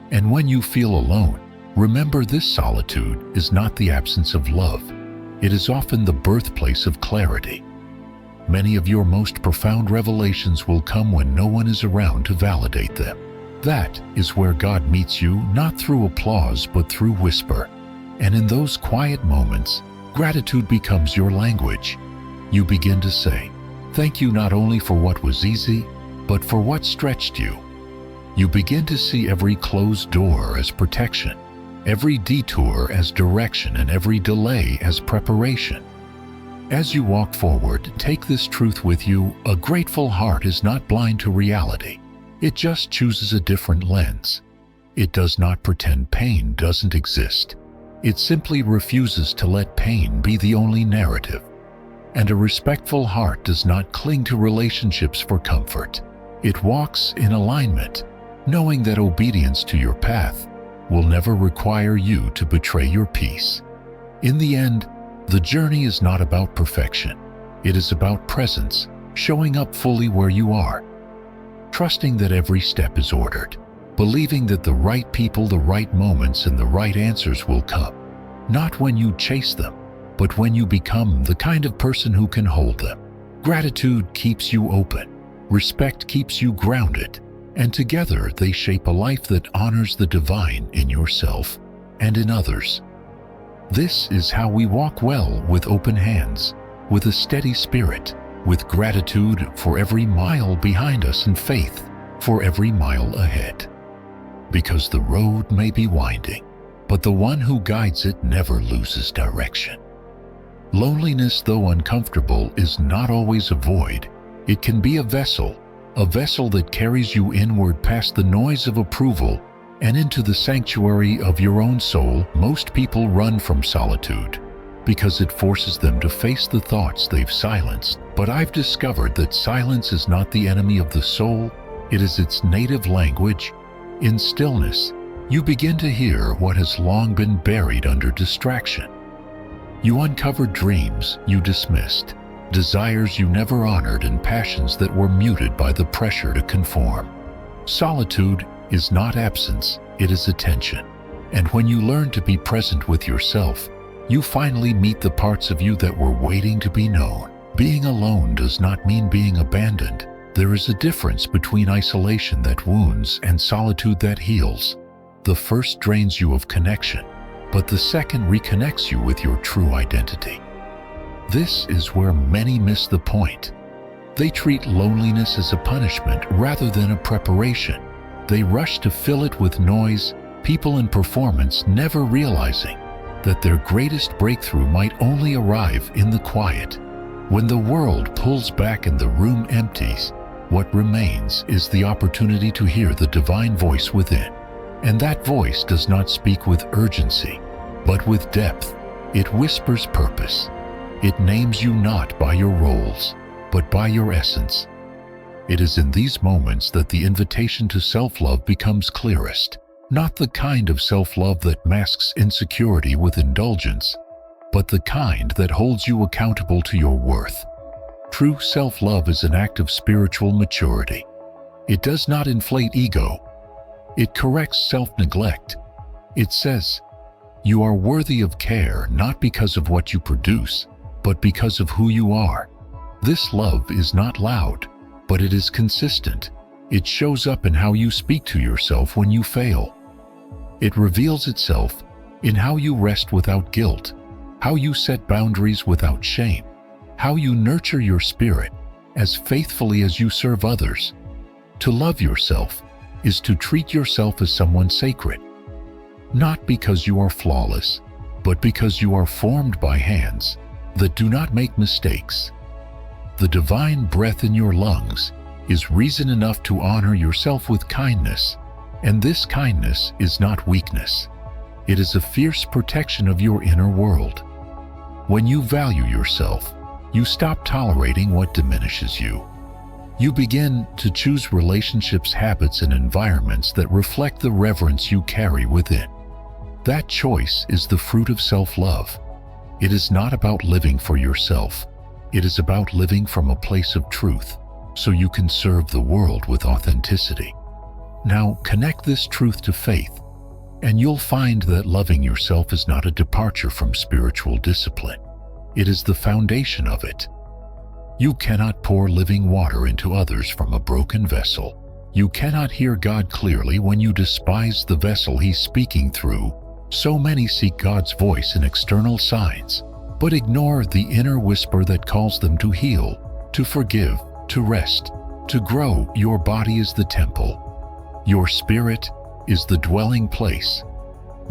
And when you feel alone, remember this: solitude is not the absence of love. It is often the birthplace of clarity. Many of your most profound revelations will come when no one is around to validate them. That is where God meets you, not through applause, but through whisper. And in those quiet moments, gratitude becomes your language. You begin to say, thank you, not only for what was easy, but for what stretched you. You begin to see every closed door as protection, every detour as direction and every delay as preparation. As you walk forward, take this truth with you: a grateful heart is not blind to reality. It just chooses a different lens. It does not pretend pain doesn't exist. It simply refuses to let pain be the only narrative. And a respectful heart does not cling to relationships for comfort. It walks in alignment, knowing that obedience to your path will never require you to betray your peace. In the end, the journey is not about perfection. It is about presence, showing up fully where you are, trusting that every step is ordered, believing that the right people, the right moments, and the right answers will come, not when you chase them, but when you become the kind of person who can hold them. Gratitude keeps you open, respect keeps you grounded, and together they shape a life that honors the divine in yourself and in others. This is how we walk well, with open hands, with a steady spirit, with gratitude for every mile behind us and faith for every mile ahead. Because the road may be winding, but the one who guides it never loses direction. Loneliness, though uncomfortable, is not always a void. It can be a vessel that carries you inward past the noise of approval and into the sanctuary of your own soul. Most people run from solitude because it forces them to face the thoughts they've silenced. But I've discovered that silence is not the enemy of the soul, it is its native language. In stillness, you begin to hear what has long been buried under distraction. You uncover dreams you dismissed, desires you never honored, and passions that were muted by the pressure to conform. Solitude is not absence, it is attention. And when you learn to be present with yourself, you finally meet the parts of you that were waiting to be known. Being alone does not mean being abandoned. There is a difference between isolation that wounds and solitude that heals. The first drains you of connection, but the second reconnects you with your true identity. This is where many miss the point. They treat loneliness as a punishment rather than a preparation. They rush to fill it with noise, people, and performance, never realizing that their greatest breakthrough might only arrive in the quiet. When the world pulls back and the room empties, what remains is the opportunity to hear the divine voice within. And that voice does not speak with urgency, but with depth. It whispers purpose. It names you not by your roles, but by your essence. It is in these moments that the invitation to self-love becomes clearest. Not the kind of self-love that masks insecurity with indulgence, but the kind that holds you accountable to your worth. True self-love is an act of spiritual maturity. It does not inflate ego. It corrects self-neglect. It says, you are worthy of care not because of what you produce, but because of who you are. This love is not loud, but it is consistent. It shows up in how you speak to yourself when you fail. It reveals itself in how you rest without guilt, how you set boundaries without shame, how you nurture your spirit as faithfully as you serve others. To love yourself is to treat yourself as someone sacred, not because you are flawless, but because you are formed by hands that do not make mistakes. The divine breath in your lungs is reason enough to honor yourself with kindness, and this kindness is not weakness. It is a fierce protection of your inner world. When you value yourself, you stop tolerating what diminishes you. You begin to choose relationships, habits, and environments that reflect the reverence you carry within. That choice is the fruit of self-love. It is not about living for yourself. It is about living from a place of truth, so you can serve the world with authenticity. Now, connect this truth to faith, and you'll find that loving yourself is not a departure from spiritual discipline. It is the foundation of it. You cannot pour living water into others from a broken vessel. You cannot hear God clearly when you despise the vessel He's speaking through. So many seek God's voice in external signs, but ignore the inner whisper that calls them to heal, to forgive, to rest, to grow. Your body is the temple. Your spirit is the dwelling place.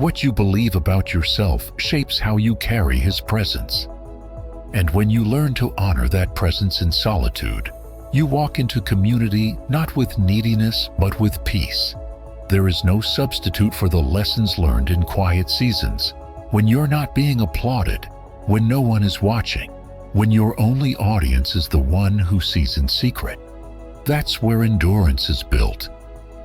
What you believe about yourself shapes how you carry His presence. And when you learn to honor that presence in solitude, you walk into community not with neediness but with peace. There is no substitute for the lessons learned in quiet seasons, when you're not being applauded, when no one is watching, when your only audience is the one who sees in secret. That's where endurance is built.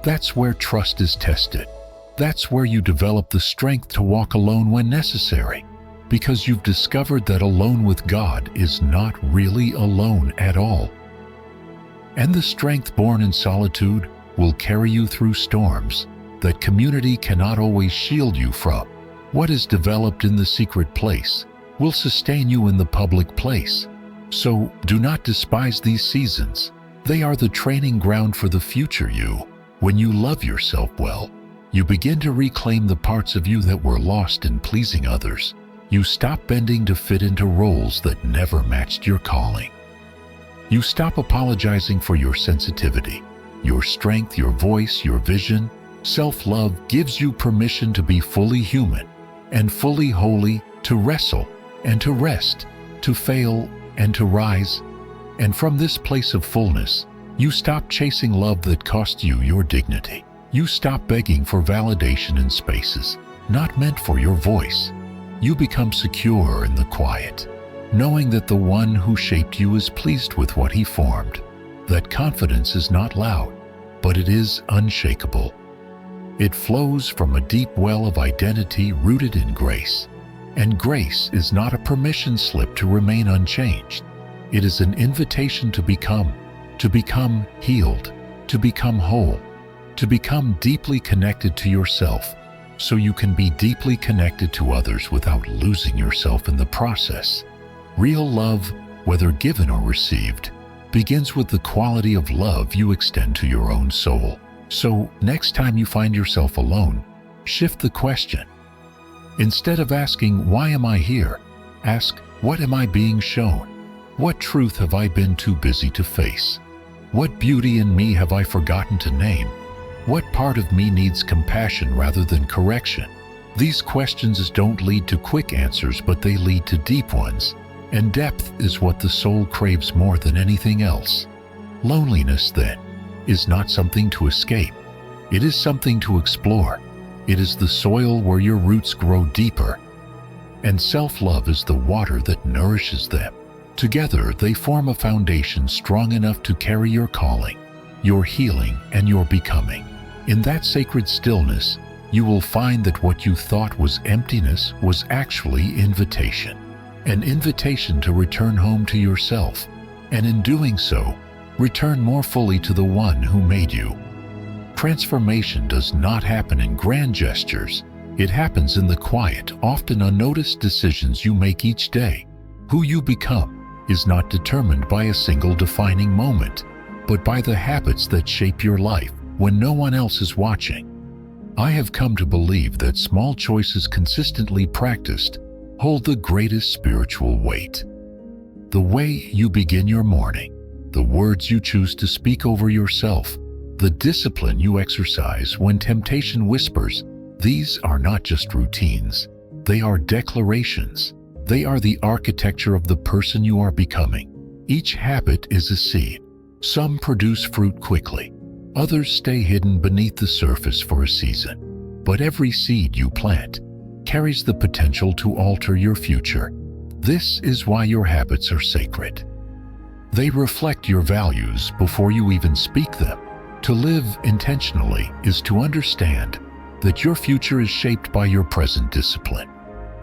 That's where trust is tested. That's where you develop the strength to walk alone when necessary, because you've discovered that alone with God is not really alone at all. And the strength born in solitude will carry you through storms that community cannot always shield you from. What is developed in the secret place will sustain you in the public place. So do not despise these seasons. They are the training ground for the future you. When you love yourself well, you begin to reclaim the parts of you that were lost in pleasing others. You stop bending to fit into roles that never matched your calling. You stop apologizing for your sensitivity, your strength, your voice, your vision. Self-love gives you permission to be fully human and fully holy, to wrestle and to rest, to fail and to rise. And from this place of fullness, you stop chasing love that cost you your dignity. You stop begging for validation in spaces not meant for your voice. You become secure in the quiet, knowing that the one who shaped you is pleased with what He formed. That confidence is not loud, but it is unshakable. It flows from a deep well of identity rooted in grace. And grace is not a permission slip to remain unchanged. It is an invitation to become healed, to become whole, to become deeply connected to yourself, so you can be deeply connected to others without losing yourself in the process. Real love, whether given or received, begins with the quality of love you extend to your own soul. So, next time you find yourself alone, shift the question. Instead of asking, "Why am I here?" ask, "What am I being shown? What truth have I been too busy to face? What beauty in me have I forgotten to name? What part of me needs compassion rather than correction?" These questions don't lead to quick answers, but they lead to deep ones. And depth is what the soul craves more than anything else. Loneliness, then, is not something to escape. It is something to explore. It is the soil where your roots grow deeper. And self-love is the water that nourishes them. Together, they form a foundation strong enough to carry your calling, your healing, and your becoming. In that sacred stillness, you will find that what you thought was emptiness was actually invitation. An invitation to return home to yourself, and in doing so, return more fully to the one who made you. Transformation does not happen in grand gestures. It happens in the quiet, often unnoticed decisions you make each day. Who you become is not determined by a single defining moment, but by the habits that shape your life when no one else is watching. I have come to believe that small choices consistently practiced hold the greatest spiritual weight. The way you begin your morning, the words you choose to speak over yourself, the discipline you exercise when temptation whispers, these are not just routines. They are declarations. They are the architecture of the person you are becoming. Each habit is a seed. Some produce fruit quickly. Others stay hidden beneath the surface for a season. But every seed you plant carries the potential to alter your future. This is why your habits are sacred. They reflect your values before you even speak them. To live intentionally is to understand that your future is shaped by your present discipline.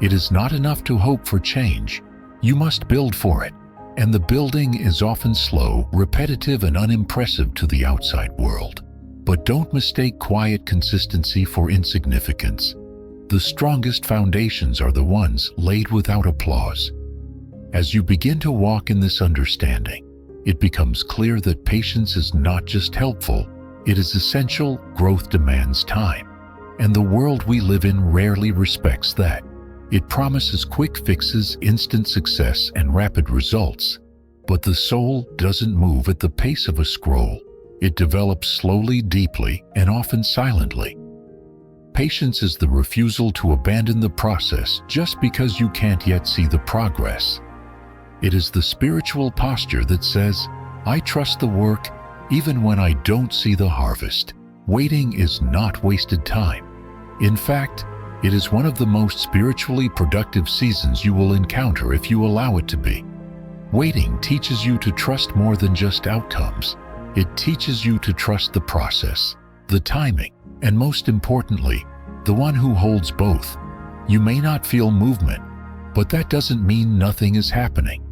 It is not enough to hope for change. You must build for it. And the building is often slow, repetitive, and unimpressive to the outside world. But don't mistake quiet consistency for insignificance. The strongest foundations are the ones laid without applause. As you begin to walk in this understanding, it becomes clear that patience is not just helpful, it is essential. Growth demands time. And the world we live in rarely respects that. It promises quick fixes, instant success, and rapid results. But the soul doesn't move at the pace of a scroll. It develops slowly, deeply, and often silently. Patience is the refusal to abandon the process just because you can't yet see the progress. It is the spiritual posture that says, I trust the work even when I don't see the harvest. Waiting is not wasted time. In fact, it is one of the most spiritually productive seasons you will encounter if you allow it to be. Waiting teaches you to trust more than just outcomes. It teaches you to trust the process, the timing, and most importantly, the one who holds both. You may not feel movement, but that doesn't mean nothing is happening.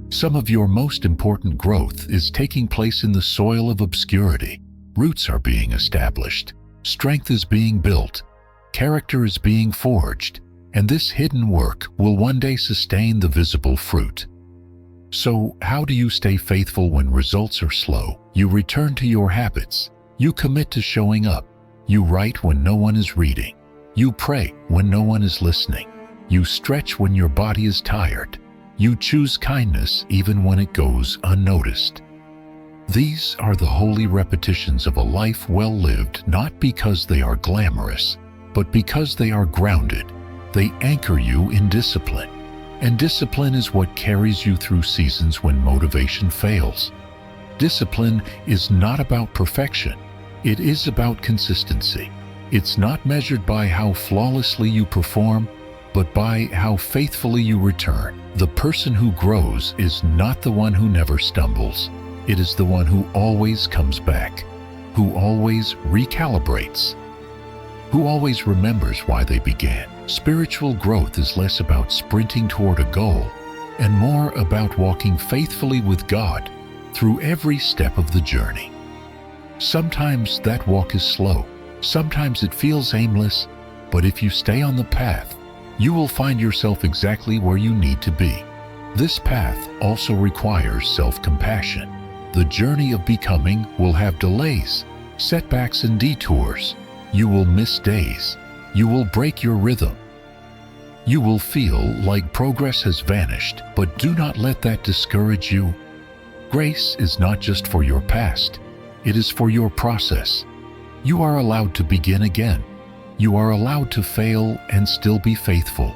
Some of your most important growth is taking place in the soil of obscurity. Roots are being established, strength is being built, character is being forged, and this hidden work will one day sustain the visible fruit. So, how do you stay faithful when results are slow? You return to your habits. You commit to showing up. You write when no one is reading. You pray when no one is listening. You stretch when your body is tired. You choose kindness even when it goes unnoticed. These are the holy repetitions of a life well lived, not because they are glamorous, but because they are grounded. They anchor you in discipline. And discipline is what carries you through seasons when motivation fails. Discipline is not about perfection. It is about consistency. It's not measured by how flawlessly you perform, but by how faithfully you return. The person who grows is not the one who never stumbles. It is the one who always comes back, who always recalibrates, who always remembers why they began. Spiritual growth is less about sprinting toward a goal and more about walking faithfully with God through every step of the journey. Sometimes that walk is slow, sometimes it feels aimless, but if you stay on the path, you will find yourself exactly where you need to be. This path also requires self-compassion. The journey of becoming will have delays, setbacks, and detours. You will miss days. You will break your rhythm. You will feel like progress has vanished, but do not let that discourage you. Grace is not just for your past, it is for your process. You are allowed to begin again. You are allowed to fail and still be faithful.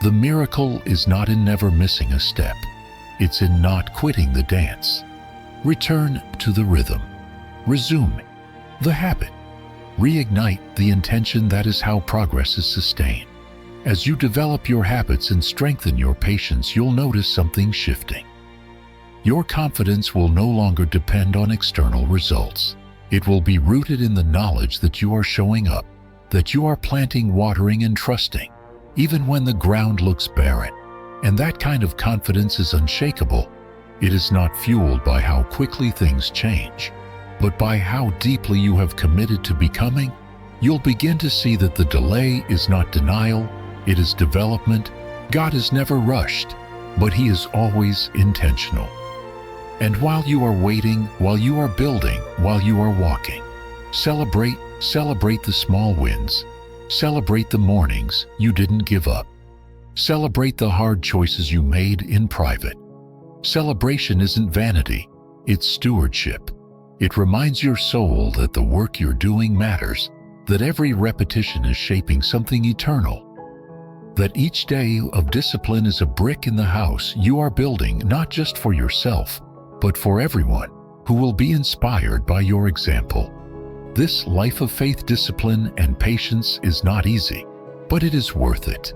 The miracle is not in never missing a step. It's in not quitting the dance. Return to the rhythm. Resume the habit. Reignite the intention. That is how progress is sustained. As you develop your habits and strengthen your patience, you'll notice something shifting. Your confidence will no longer depend on external results. It will be rooted in the knowledge that you are showing up, that you are planting, watering, and trusting, even when the ground looks barren. And that kind of confidence is unshakable. It is not fueled by how quickly things change, but by how deeply you have committed to becoming. You'll begin to see that the delay is not denial, it is development. God is never rushed, but He is always intentional. And while you are waiting, while you are building, while you are walking, celebrate the small wins. Celebrate the mornings you didn't give up. Celebrate the hard choices you made in private. Celebration isn't vanity, it's stewardship. It reminds your soul that the work you're doing matters, that every repetition is shaping something eternal, that each day of discipline is a brick in the house you are building, not just for yourself, but for everyone who will be inspired by your example. This life of faith, discipline, and patience is not easy, but it is worth it.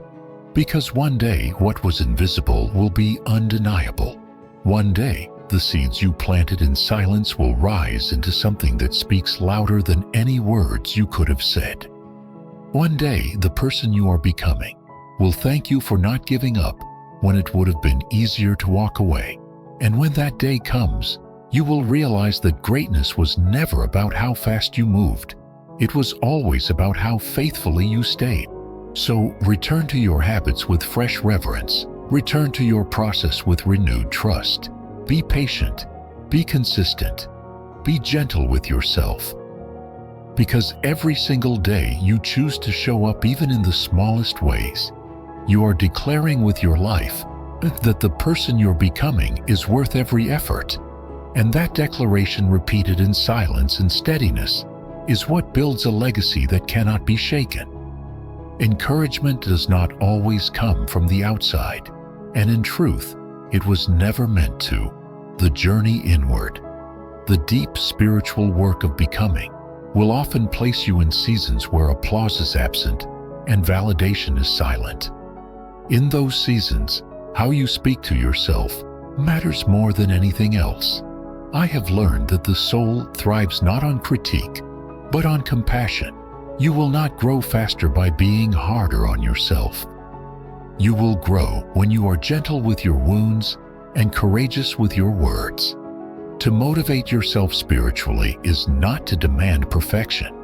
Because one day what was invisible will be undeniable. One day, the seeds you planted in silence will rise into something that speaks louder than any words you could have said. One day, the person you are becoming will thank you for not giving up when it would have been easier to walk away. And when that day comes, you will realize that greatness was never about how fast you moved. It was always about how faithfully you stayed. So return to your habits with fresh reverence. Return to your process with renewed trust. Be patient. Be consistent. Be gentle with yourself. Because every single day you choose to show up, even in the smallest ways, you are declaring with your life that the person you're becoming is worth every effort. And that declaration, repeated in silence and steadiness, is what builds a legacy that cannot be shaken. Encouragement does not always come from the outside, and in truth, it was never meant to. The journey inward, the deep spiritual work of becoming, will often place you in seasons where applause is absent and validation is silent. In those seasons, how you speak to yourself matters more than anything else. I have learned that the soul thrives not on critique, but on compassion. You will not grow faster by being harder on yourself. You will grow when you are gentle with your wounds and courageous with your words. To motivate yourself spiritually is not to demand perfection.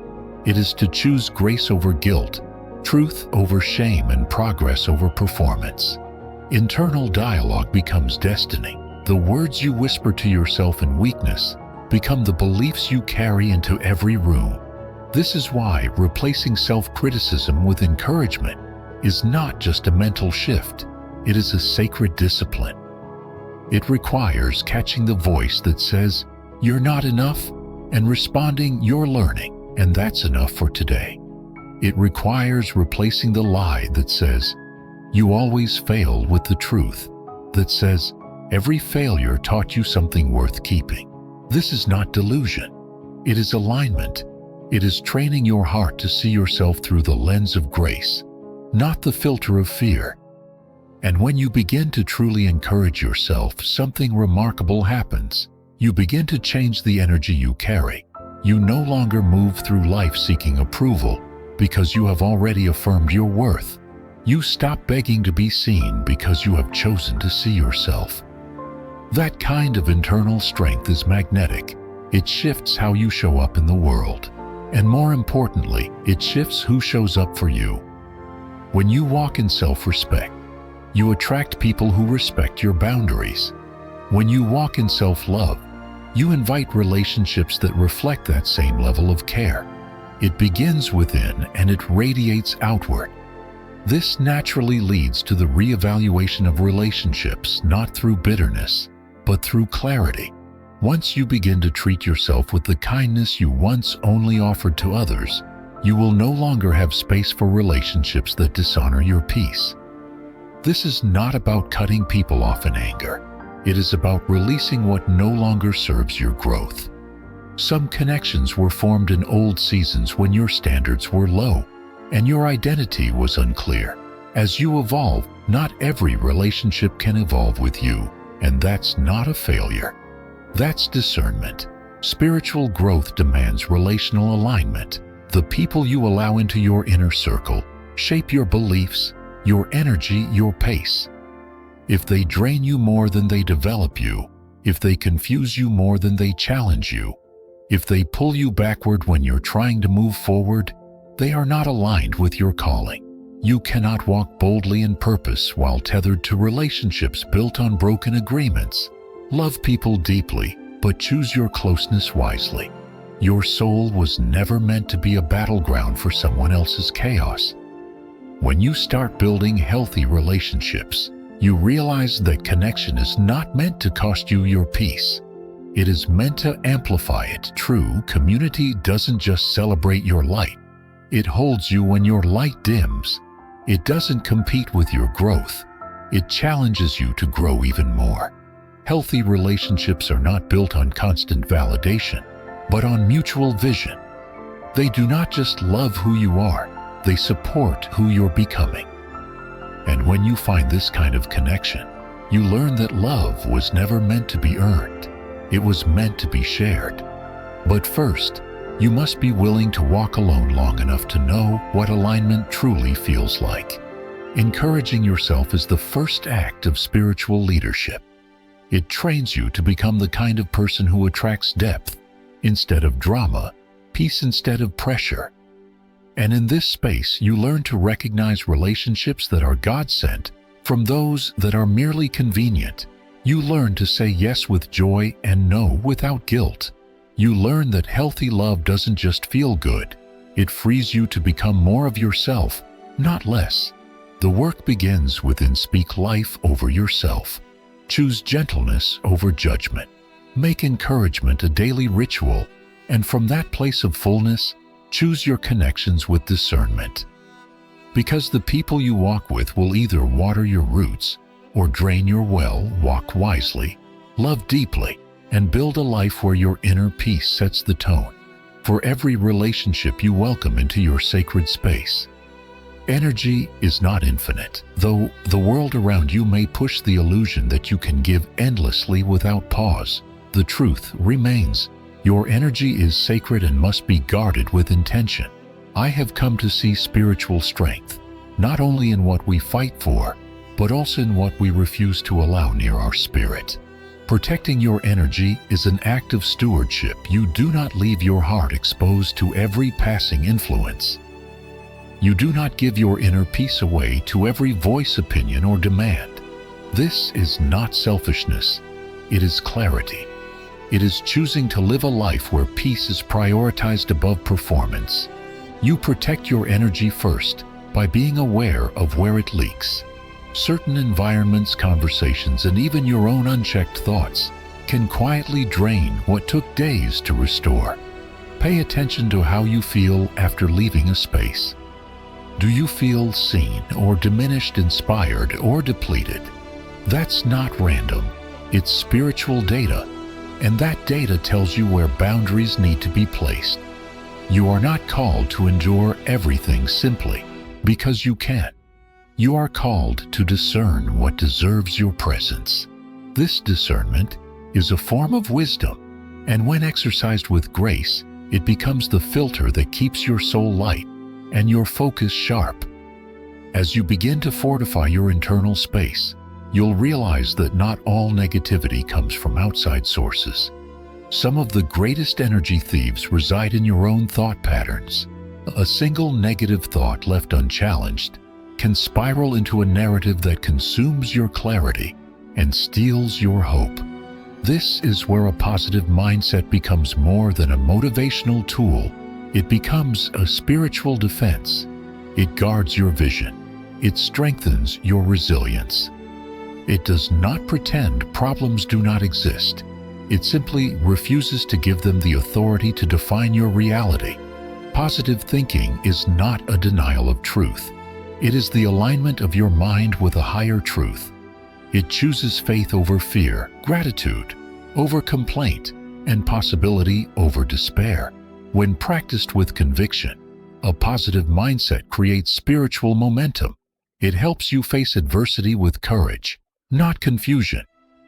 It is to choose grace over guilt, truth over shame, and progress over performance. Internal dialogue becomes destiny. The words you whisper to yourself in weakness become the beliefs you carry into every room. This is why replacing self-criticism with encouragement is not just a mental shift. It is a sacred discipline. It requires catching the voice that says, "You're not enough," and responding, "You're learning, and that's enough for today." It requires replacing the lie that says, "You always fail," with the truth that says, "Every failure taught you something worth keeping." This is not delusion. It is alignment. It is training your heart to see yourself through the lens of grace, not the filter of fear. And when you begin to truly encourage yourself, something remarkable happens. You begin to change the energy you carry. You no longer move through life seeking approval because you have already affirmed your worth. You stop begging to be seen because you have chosen to see yourself. That kind of internal strength is magnetic. It shifts how you show up in the world. And more importantly, it shifts who shows up for you. When you walk in self-respect, you attract people who respect your boundaries. When you walk in self-love, you invite relationships that reflect that same level of care. It begins within and it radiates outward. This naturally leads to the reevaluation of relationships, not through bitterness, but through clarity. Once you begin to treat yourself with the kindness you once only offered to others, you will no longer have space for relationships that dishonor your peace. This is not about cutting people off in anger. It is about releasing what no longer serves your growth. Some connections were formed in old seasons when your standards were low and your identity was unclear. As you evolve, not every relationship can evolve with you, and that's not a failure. That's discernment. Spiritual growth demands relational alignment. The people you allow into your inner circle shape your beliefs, your energy, your pace. If they drain you more than they develop you, if they confuse you more than they challenge you, if they pull you backward when you're trying to move forward, they are not aligned with your calling. You cannot walk boldly in purpose while tethered to relationships built on broken agreements. Love people deeply, but choose your closeness wisely. Your soul was never meant to be a battleground for someone else's chaos. When you start building healthy relationships, you realize that connection is not meant to cost you your peace. It is meant to amplify it. True community doesn't just celebrate your light. It holds you when your light dims. It doesn't compete with your growth. It challenges you to grow even more. Healthy relationships are not built on constant validation, but on mutual vision. They do not just love who you are, they support who you're becoming. And when you find this kind of connection, you learn that love was never meant to be earned. It was meant to be shared. But first, you must be willing to walk alone long enough to know what alignment truly feels like. Encouraging yourself is the first act of spiritual leadership. It trains you to become the kind of person who attracts depth instead of drama, peace instead of pressure. And in this space, you learn to recognize relationships that are God-sent from those that are merely convenient. You learn to say yes with joy and no without guilt. You learn that healthy love doesn't just feel good. It frees you to become more of yourself, not less. The work begins within. Speak life over yourself. Choose gentleness over judgment. Make encouragement a daily ritual, And from that place of fullness, choose your connections with discernment. Because the people you walk with will either water your roots or drain your well. Walk wisely, love deeply, and build a life where your inner peace sets the tone for every relationship you welcome into your sacred space. Energy is not infinite, though the world around you may push the illusion that you can give endlessly without pause. The truth remains. Your energy is sacred and must be guarded with intention. I have come to see spiritual strength, not only in what we fight for, but also in what we refuse to allow near our spirit. Protecting your energy is an act of stewardship. You do not leave your heart exposed to every passing influence. You do not give your inner peace away to every voice, opinion, or demand. This is not selfishness. It is clarity. It is choosing to live a life where peace is prioritized above performance. You protect your energy first by being aware of where it leaks. Certain environments, conversations, and even your own unchecked thoughts can quietly drain what took days to restore. Pay attention to how you feel after leaving a space. Do you feel seen or diminished, inspired or depleted? That's not random. It's spiritual data, and that data tells you where boundaries need to be placed. You are not called to endure everything simply because you can. You are called to discern what deserves your presence. This discernment is a form of wisdom, and when exercised with grace, it becomes the filter that keeps your soul light and your focus sharp. As you begin to fortify your internal space, you'll realize that not all negativity comes from outside sources. Some of the greatest energy thieves reside in your own thought patterns. A single negative thought left unchallenged can spiral into a narrative that consumes your clarity and steals your hope. This is where a positive mindset becomes more than a motivational tool. It becomes a spiritual defense. It guards your vision. It strengthens your resilience. It does not pretend problems do not exist. It simply refuses to give them the authority to define your reality. Positive thinking is not a denial of truth. It is the alignment of your mind with a higher truth. It chooses faith over fear, gratitude over complaint, and possibility over despair. When practiced with conviction, a positive mindset creates spiritual momentum. It helps you face adversity with courage, not confusion.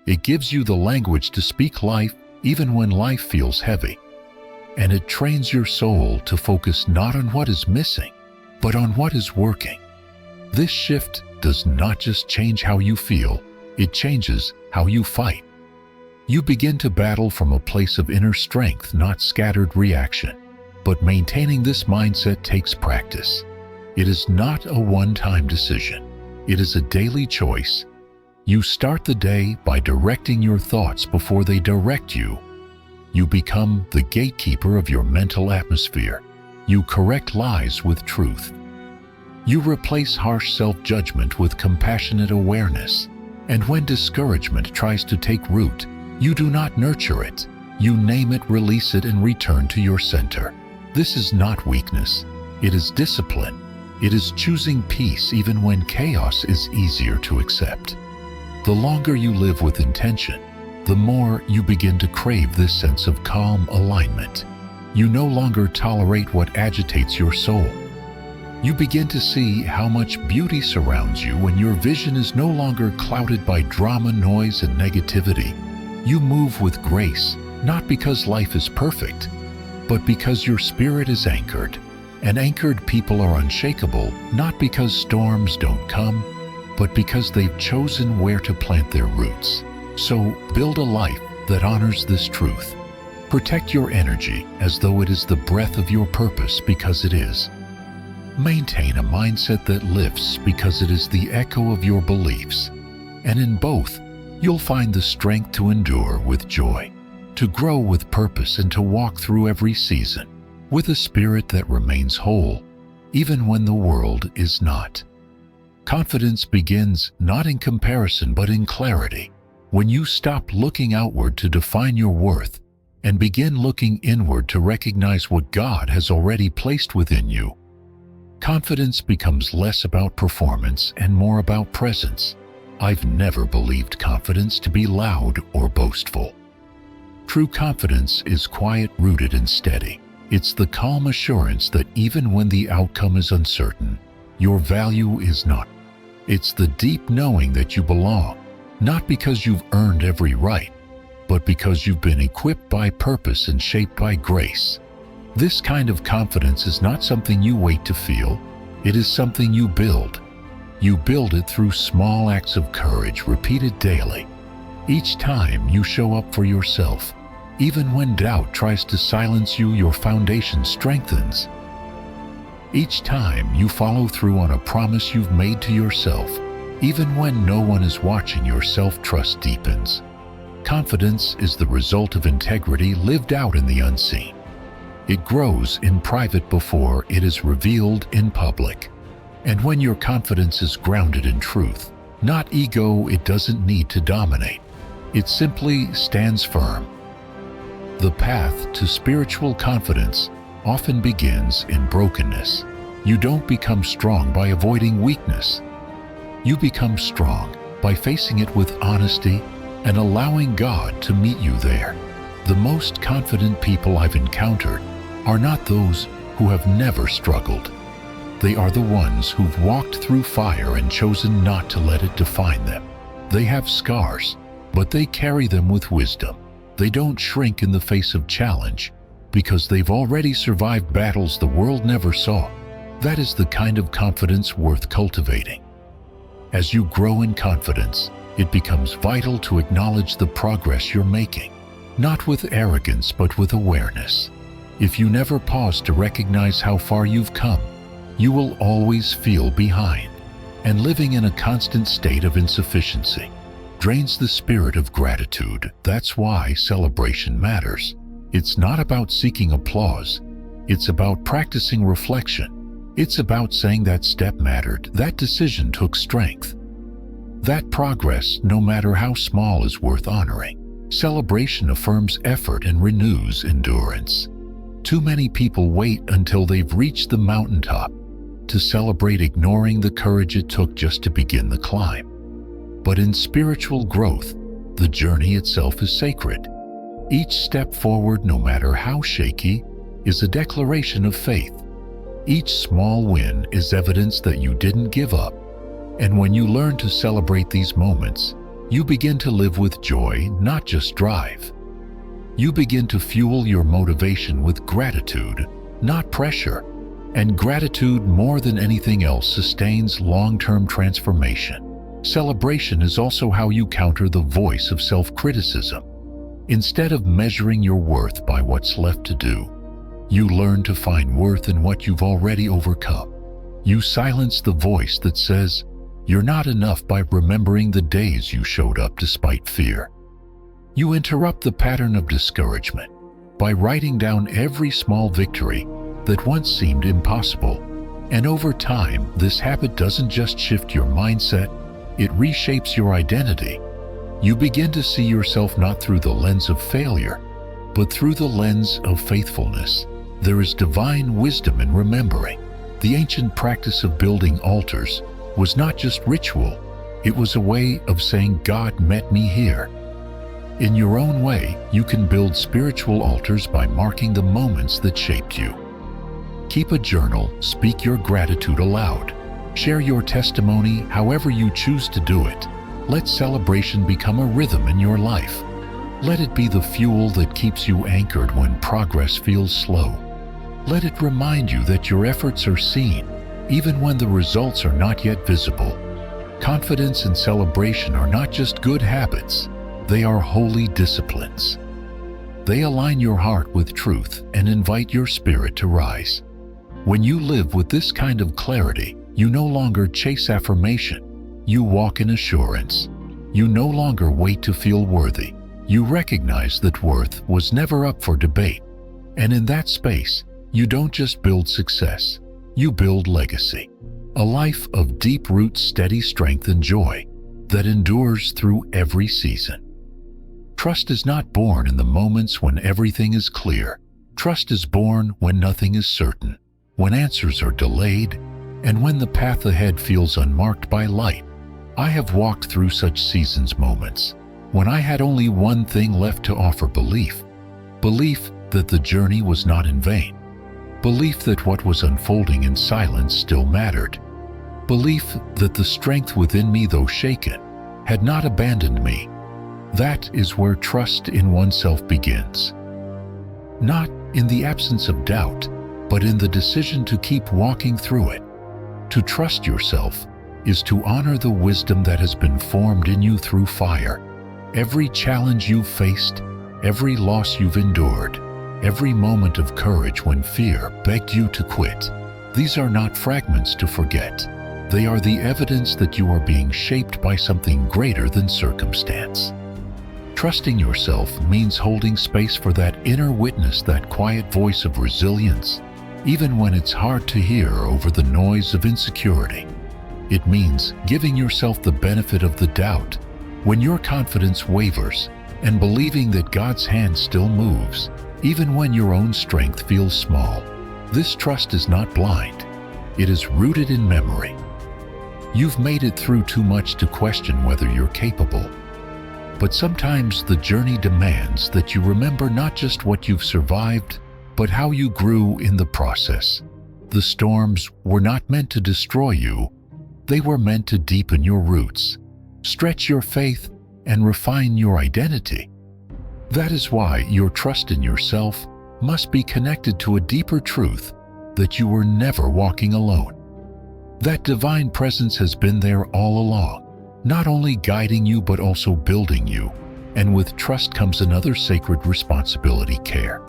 It gives you the language to speak life even when life feels heavy. And it trains your soul to focus not on what is missing, but on what is working. This shift does not just change how you feel, it changes how you fight. You begin to battle from a place of inner strength, not scattered reaction. But maintaining this mindset takes practice. It is not a one-time decision. It is a daily choice. You start the day by directing your thoughts before they direct you. You become the gatekeeper of your mental atmosphere. You correct lies with truth. You replace harsh self-judgment with compassionate awareness. And when discouragement tries to take root, you do not nurture it. You name it, release it, and return to your center. This is not weakness. It is discipline. It is choosing peace even when chaos is easier to accept. The longer you live with intention, the more you begin to crave this sense of calm alignment. You no longer tolerate what agitates your soul. You begin to see how much beauty surrounds you when your vision is no longer clouded by drama, noise, and negativity. You move with grace, not because life is perfect, but because your spirit is anchored. And anchored people are unshakable, not because storms don't come, but because they've chosen where to plant their roots. So build a life that honors this truth. Protect your energy as though it is the breath of your purpose, because it is. Maintain a mindset that lifts because it is the echo of your beliefs. And in both, you'll find the strength to endure with joy, to grow with purpose, and to walk through every season with a spirit that remains whole, even when the world is not. Confidence begins not in comparison but in clarity. When you stop looking outward to define your worth and begin looking inward to recognize what God has already placed within you. Confidence becomes less about performance and more about presence. I've never believed confidence to be loud or boastful. True confidence is quiet, rooted, and steady. It's the calm assurance that even when the outcome is uncertain, your value is not. It's the deep knowing that you belong, not because you've earned every right, but because you've been equipped by purpose and shaped by grace. This kind of confidence is not something you wait to feel. It is something you build. You build it through small acts of courage repeated daily. Each time you show up for yourself, even when doubt tries to silence you, your foundation strengthens. Each time you follow through on a promise you've made to yourself, even when no one is watching, your self-trust deepens. Confidence is the result of integrity lived out in the unseen. It grows in private before it is revealed in public. And when your confidence is grounded in truth, not ego, it doesn't need to dominate. It simply stands firm. The path to spiritual confidence often begins in brokenness. You don't become strong by avoiding weakness. You become strong by facing it with honesty and allowing God to meet you there. The most confident people I've encountered are not those who have never struggled. They are the ones who've walked through fire and chosen not to let it define them. They have scars, but they carry them with wisdom. They don't shrink in the face of challenge because they've already survived battles the world never saw. That is the kind of confidence worth cultivating. As you grow in confidence, it becomes vital to acknowledge the progress you're making, not with arrogance but with awareness. If you never pause to recognize how far you've come, you will always feel behind, and living in a constant state of insufficiency drains the spirit of gratitude. That's why celebration matters. It's not about seeking applause. It's about practicing reflection. It's about saying that step mattered, that decision took strength. That progress, no matter how small, is worth honoring. Celebration affirms effort and renews endurance. Too many people wait until they've reached the mountaintop to celebrate, ignoring the courage it took just to begin the climb. But in spiritual growth, the journey itself is sacred. Each step forward, no matter how shaky, is a declaration of faith. Each small win is evidence that you didn't give up. And when you learn to celebrate these moments, you begin to live with joy, not just drive. You begin to fuel your motivation with gratitude, not pressure. And gratitude, more than anything else, sustains long-term transformation. Celebration is also how you counter the voice of self-criticism. Instead of measuring your worth by what's left to do, you learn to find worth in what you've already overcome. You silence the voice that says you're not enough by remembering the days you showed up despite fear. You interrupt the pattern of discouragement by writing down every small victory that once seemed impossible. And over time, this habit doesn't just shift your mindset, it reshapes your identity. You begin to see yourself not through the lens of failure, but through the lens of faithfulness. There is divine wisdom in remembering. The ancient practice of building altars was not just ritual, it was a way of saying, God met me here. In your own way, you can build spiritual altars by marking the moments that shaped you. Keep a journal, speak your gratitude aloud. Share your testimony however you choose to do it. Let celebration become a rhythm in your life. Let it be the fuel that keeps you anchored when progress feels slow. Let it remind you that your efforts are seen, even when the results are not yet visible. Confidence and celebration are not just good habits, they are holy disciplines. They align your heart with truth and invite your spirit to rise. When you live with this kind of clarity, you no longer chase affirmation. You walk in assurance. You no longer wait to feel worthy. You recognize that worth was never up for debate. And in that space, you don't just build success, you build legacy. A life of deep roots, steady strength, and joy that endures through every season. Trust is not born in the moments when everything is clear. Trust is born when nothing is certain, when answers are delayed, and when the path ahead feels unmarked by light. I have walked through such seasons, moments, when I had only one thing left to offer: belief. Belief that the journey was not in vain. Belief that what was unfolding in silence still mattered. Belief that the strength within me, though shaken, had not abandoned me. That is where trust in oneself begins. Not in the absence of doubt, but in the decision to keep walking through it. To trust yourself is to honor the wisdom that has been formed in you through fire. Every challenge you've faced, every loss you've endured, every moment of courage when fear begged you to quit. These are not fragments to forget. They are the evidence that you are being shaped by something greater than circumstance. Trusting yourself means holding space for that inner witness, that quiet voice of resilience, even when it's hard to hear over the noise of insecurity. It means giving yourself the benefit of the doubt when your confidence wavers, and believing that God's hand still moves, even when your own strength feels small. This trust is not blind. It is rooted in memory. You've made it through too much to question whether you're capable. But sometimes the journey demands that you remember not just what you've survived, but how you grew in the process. The storms were not meant to destroy you. They were meant to deepen your roots, stretch your faith, and refine your identity. That is why your trust in yourself must be connected to a deeper truth, that you were never walking alone. That divine presence has been there all along, not only guiding you but also building you. And with trust comes another sacred responsibility: care.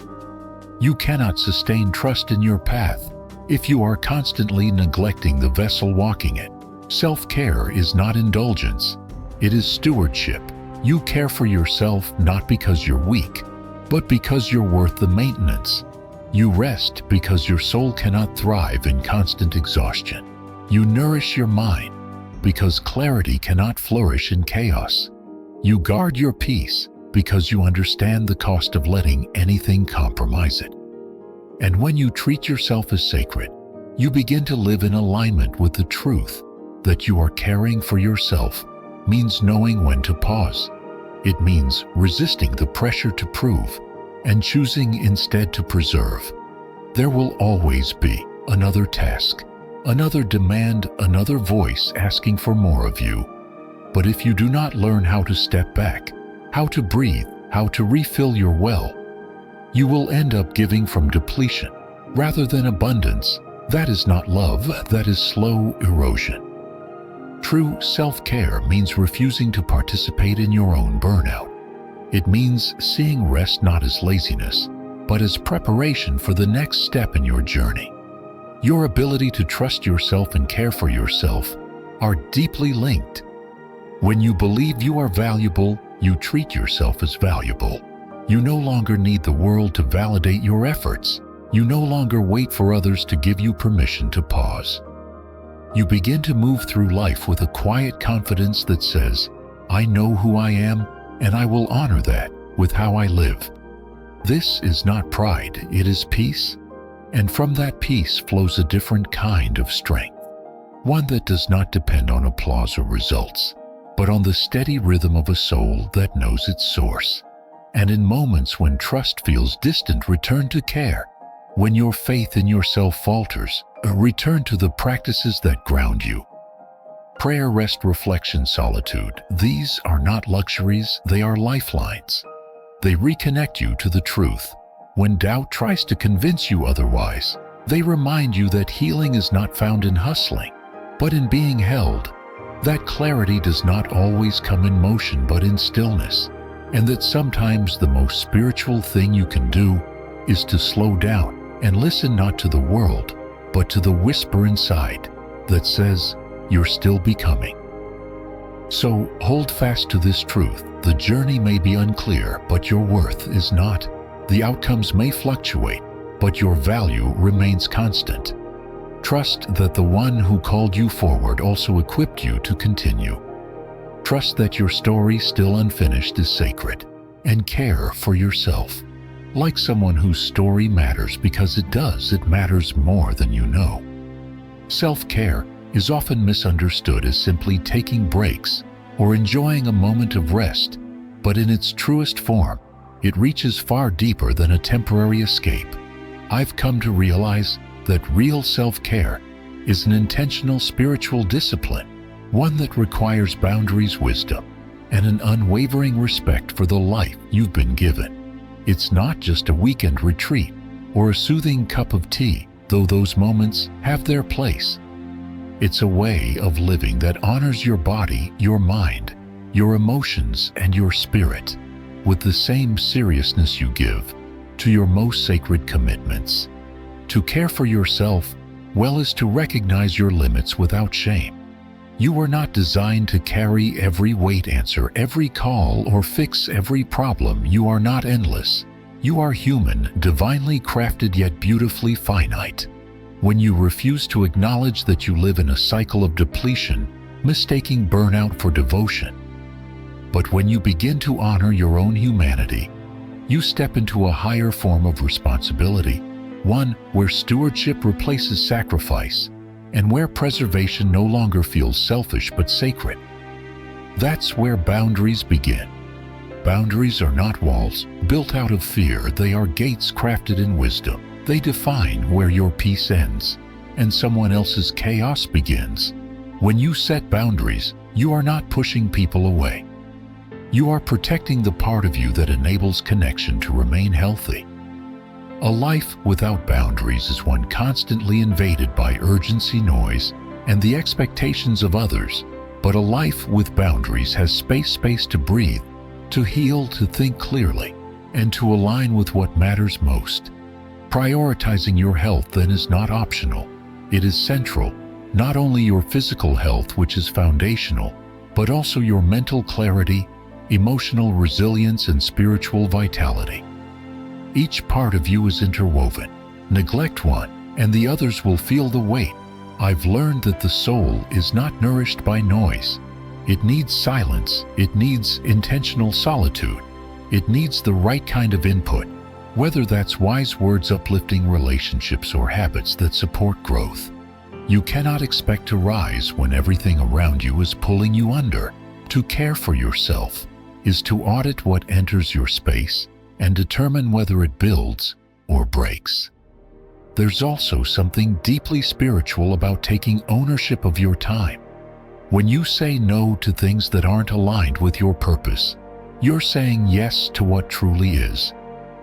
You cannot sustain trust in your path if you are constantly neglecting the vessel walking it. Self-care is not indulgence, it is stewardship. You care for yourself not because you're weak, but because you're worth the maintenance. You rest because your soul cannot thrive in constant exhaustion. You nourish your mind because clarity cannot flourish in chaos. You guard your peace because you understand the cost of letting anything compromise it. And when you treat yourself as sacred, you begin to live in alignment with the truth that you are caring for yourself. Means knowing when to pause. It means resisting the pressure to prove and choosing instead to preserve. There will always be another task, another demand, another voice asking for more of you. But if you do not learn how to step back, how to breathe, how to refill your well, you will end up giving from depletion rather than abundance. That is not love, that is slow erosion. True self-care means refusing to participate in your own burnout. It means seeing rest not as laziness, but as preparation for the next step in your journey. Your ability to trust yourself and care for yourself are deeply linked. When you believe you are valuable, you treat yourself as valuable. You no longer need the world to validate your efforts. You no longer wait for others to give you permission to pause. You begin to move through life with a quiet confidence that says, I know who I am, and I will honor that with how I live. This is not pride, it is peace. And from that peace flows a different kind of strength. One that does not depend on applause or results, but on the steady rhythm of a soul that knows its source. And in moments when trust feels distant, return to care. When your faith in yourself falters, return to the practices that ground you. Prayer, rest, reflection, solitude. These are not luxuries, they are lifelines. They reconnect you to the truth. When doubt tries to convince you otherwise, they remind you that healing is not found in hustling, but in being held. That clarity does not always come in motion, but in stillness. And that sometimes the most spiritual thing you can do is to slow down and listen not to the world, but to the whisper inside that says, you're still becoming. So hold fast to this truth. The journey may be unclear, but your worth is not. The outcomes may fluctuate, but your value remains constant. Trust that the one who called you forward also equipped you to continue. Trust that your story still unfinished is sacred. and care for yourself. Like someone whose story matters because it does, it matters more than you know. Self-care is often misunderstood as simply taking breaks or enjoying a moment of rest, but in its truest form, it reaches far deeper than a temporary escape. I've come to realize that real self-care is an intentional spiritual discipline, one that requires boundaries, wisdom, and an unwavering respect for the life you've been given. It's not just a weekend retreat or a soothing cup of tea, though those moments have their place. It's a way of living that honors your body, your mind, your emotions, and your spirit with the same seriousness you give to your most sacred commitments. To care for yourself well is to recognize your limits without shame. You are not designed to carry every weight, answer every call, or fix every problem. You are not endless. You are human, divinely crafted yet beautifully finite. When you refuse to acknowledge that you live in a cycle of depletion, mistaking burnout for devotion. But when you begin to honor your own humanity, you step into a higher form of responsibility, one where stewardship replaces sacrifice, and where preservation no longer feels selfish but sacred. That's where boundaries begin. Boundaries are not walls built out of fear, they are gates crafted in wisdom. They define where your peace ends and someone else's chaos begins. When you set boundaries, you are not pushing people away. You are protecting the part of you that enables connection to remain healthy. A life without boundaries is one constantly invaded by urgency, noise, and the expectations of others. But a life with boundaries has space to breathe, to heal, to think clearly, and to align with what matters most. Prioritizing your health then is not optional. It is central. Not only your physical health, which is foundational, but also your mental clarity, emotional resilience, and spiritual vitality. Each part of you is interwoven. Neglect one, and the others will feel the weight. I've learned that the soul is not nourished by noise. It needs silence. It needs intentional solitude. It needs the right kind of input, whether that's wise words, uplifting relationships, or habits that support growth. You cannot expect to rise when everything around you is pulling you under. To care for yourself is to audit what enters your space and determine whether it builds or breaks. There's also something deeply spiritual about taking ownership of your time. When you say no to things that aren't aligned with your purpose, you're saying yes to what truly is.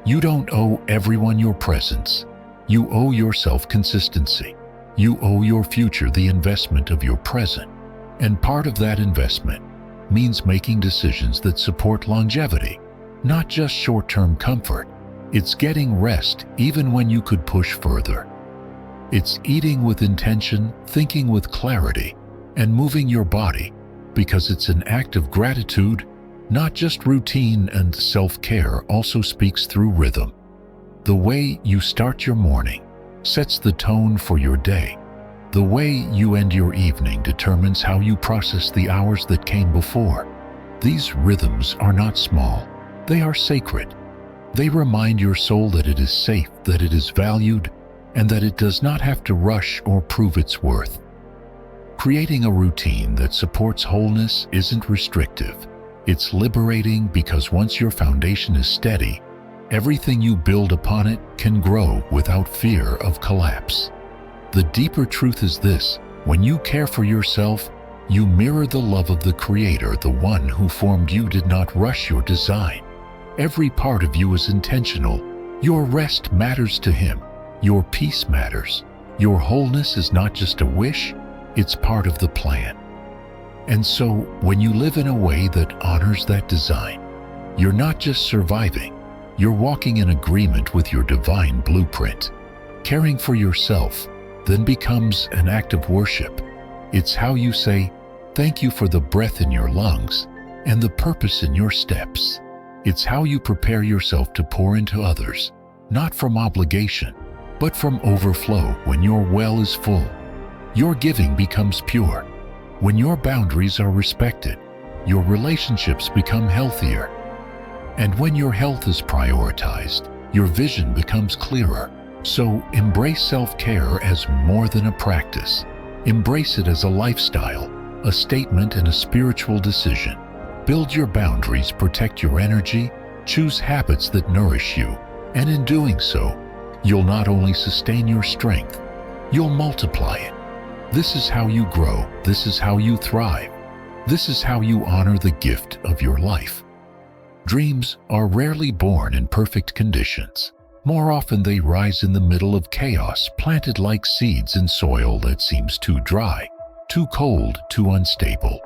You don't owe everyone your presence. You owe yourself consistency. You owe your future the investment of your present. And part of that investment means making decisions that support longevity, not just short-term comfort. It's getting rest even when you could push further. It's eating with intention, thinking with clarity, and moving your body because it's an act of gratitude, not just routine. And self-care also speaks through rhythm. The way you start your morning sets the tone for your day. The way you end your evening determines how you process the hours that came before. These rhythms are not small. They are sacred. They remind your soul that it is safe, that it is valued, and that it does not have to rush or prove its worth. Creating a routine that supports wholeness isn't restrictive. It's liberating because once your foundation is steady, everything you build upon it can grow without fear of collapse. The deeper truth is this: when you care for yourself, you mirror the love of the Creator. The one who formed you did not rush your design. Every part of you is intentional. Your rest matters to Him. Your peace matters. Your wholeness is not just a wish, it's part of the plan. And so, when you live in a way that honors that design, you're not just surviving, you're walking in agreement with your divine blueprint. Caring for yourself then becomes an act of worship. It's how you say, "Thank you for the breath in your lungs and the purpose in your steps." It's how you prepare yourself to pour into others, not from obligation, but from overflow. When your well is full, your giving becomes pure. When your boundaries are respected, your relationships become healthier. And when your health is prioritized, your vision becomes clearer. So embrace self-care as more than a practice. Embrace it as a lifestyle, a statement, and a spiritual decision. Build your boundaries, protect your energy, choose habits that nourish you, and in doing so, you'll not only sustain your strength, you'll multiply it. This is how you grow. This is how you thrive. This is how you honor the gift of your life. Dreams are rarely born in perfect conditions. More often they rise in the middle of chaos, planted like seeds in soil that seems too dry, too cold, too unstable.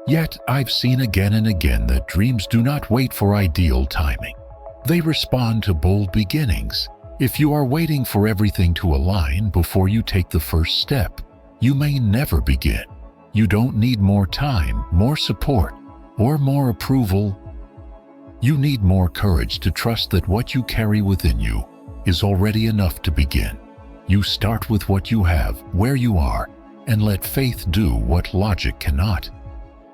Yet, I've seen again and again that dreams do not wait for ideal timing. They respond to bold beginnings. If you are waiting for everything to align before you take the first step, you may never begin. You don't need more time, more support, or more approval. You need more courage to trust that what you carry within you is already enough to begin. You start with what you have, where you are, and let faith do what logic cannot.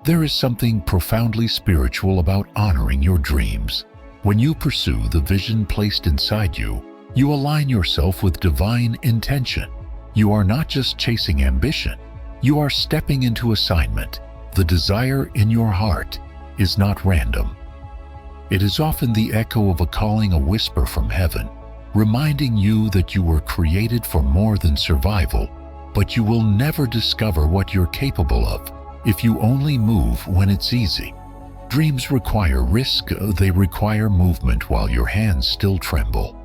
There is something profoundly spiritual about honoring your dreams. When you pursue the vision placed inside you, you align yourself with divine intention. You are not just chasing ambition, you are stepping into assignment. The desire in your heart is not random. It is often the echo of a calling, a whisper from heaven, reminding you that you were created for more than survival, but you will never discover what you're capable of if you only move when it's easy. Dreams require risk. They require movement while your hands still tremble.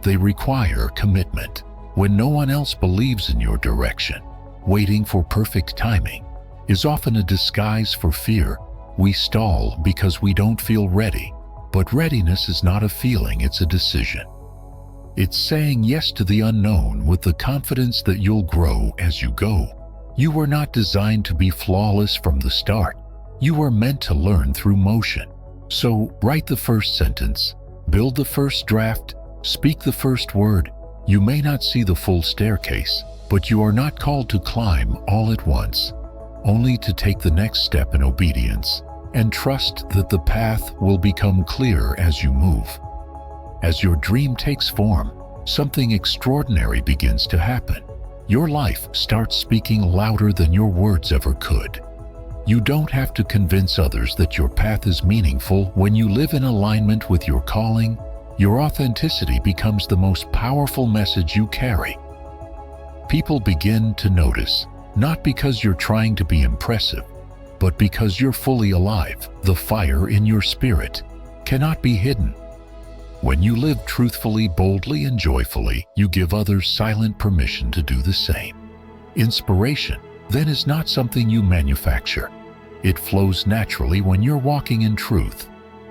They require commitment when no one else believes in your direction. Waiting for perfect timing is often a disguise for fear. We stall because we don't feel ready, but readiness is not a feeling, it's a decision. It's saying yes to the unknown with the confidence that you'll grow as you go. You were not designed to be flawless from the start. You were meant to learn through motion. So write the first sentence, build the first draft, speak the first word. You may not see the full staircase, but you are not called to climb all at once, only to take the next step in obedience and trust that the path will become clear as you move. As your dream takes form, something extraordinary begins to happen. Your life starts speaking louder than your words ever could. You don't have to convince others that your path is meaningful. When you live in alignment with your calling, your authenticity becomes the most powerful message you carry. People begin to notice, not because you're trying to be impressive, but because you're fully alive. The fire in your spirit cannot be hidden. When you live truthfully, boldly, and joyfully, you give others silent permission to do the same. Inspiration, then, is not something you manufacture. It flows naturally when you're walking in truth.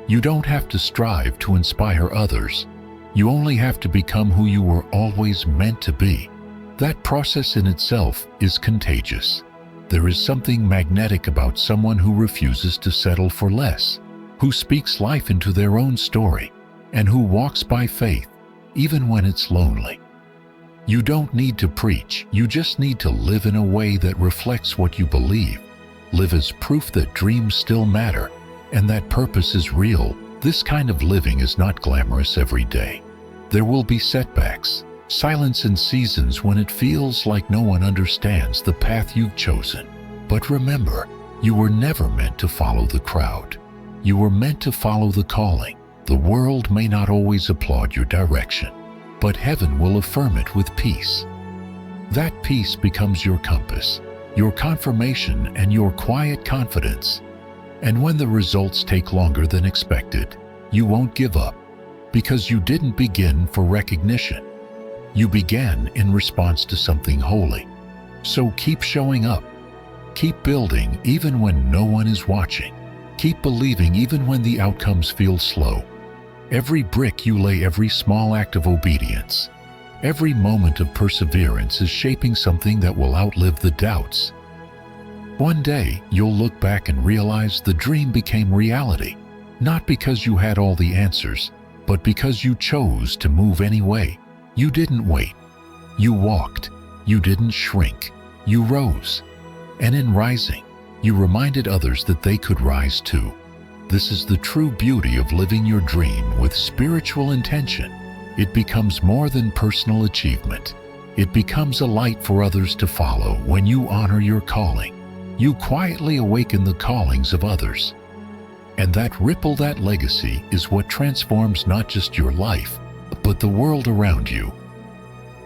You don't have to strive to inspire others. You only have to become who you were always meant to be. That process in itself is contagious. There is something magnetic about someone who refuses to settle for less, who speaks life into their own story, and who walks by faith, even when it's lonely. You don't need to preach, you just need to live in a way that reflects what you believe. Live as proof that dreams still matter, and that purpose is real. This kind of living is not glamorous every day. There will be setbacks, silence, and seasons when it feels like no one understands the path you've chosen. But remember, you were never meant to follow the crowd. You were meant to follow the calling. The world may not always applaud your direction, but heaven will affirm it with peace. That peace becomes your compass, your confirmation, and your quiet confidence. And when the results take longer than expected, you won't give up, because you didn't begin for recognition. You began in response to something holy. So keep showing up. Keep building even when no one is watching. Keep believing even when the outcomes feel slow. Every brick you lay, every small act of obedience, every moment of perseverance is shaping something that will outlive the doubts. One day, you'll look back and realize the dream became reality, not because you had all the answers, but because you chose to move anyway. You didn't wait. You walked. You didn't shrink. You rose. And in rising, you reminded others that they could rise too. This is the true beauty of living your dream with spiritual intention. It becomes more than personal achievement. It becomes a light for others to follow when you honor your calling. You quietly awaken the callings of others. And that ripple, that legacy, is what transforms not just your life, but the world around you.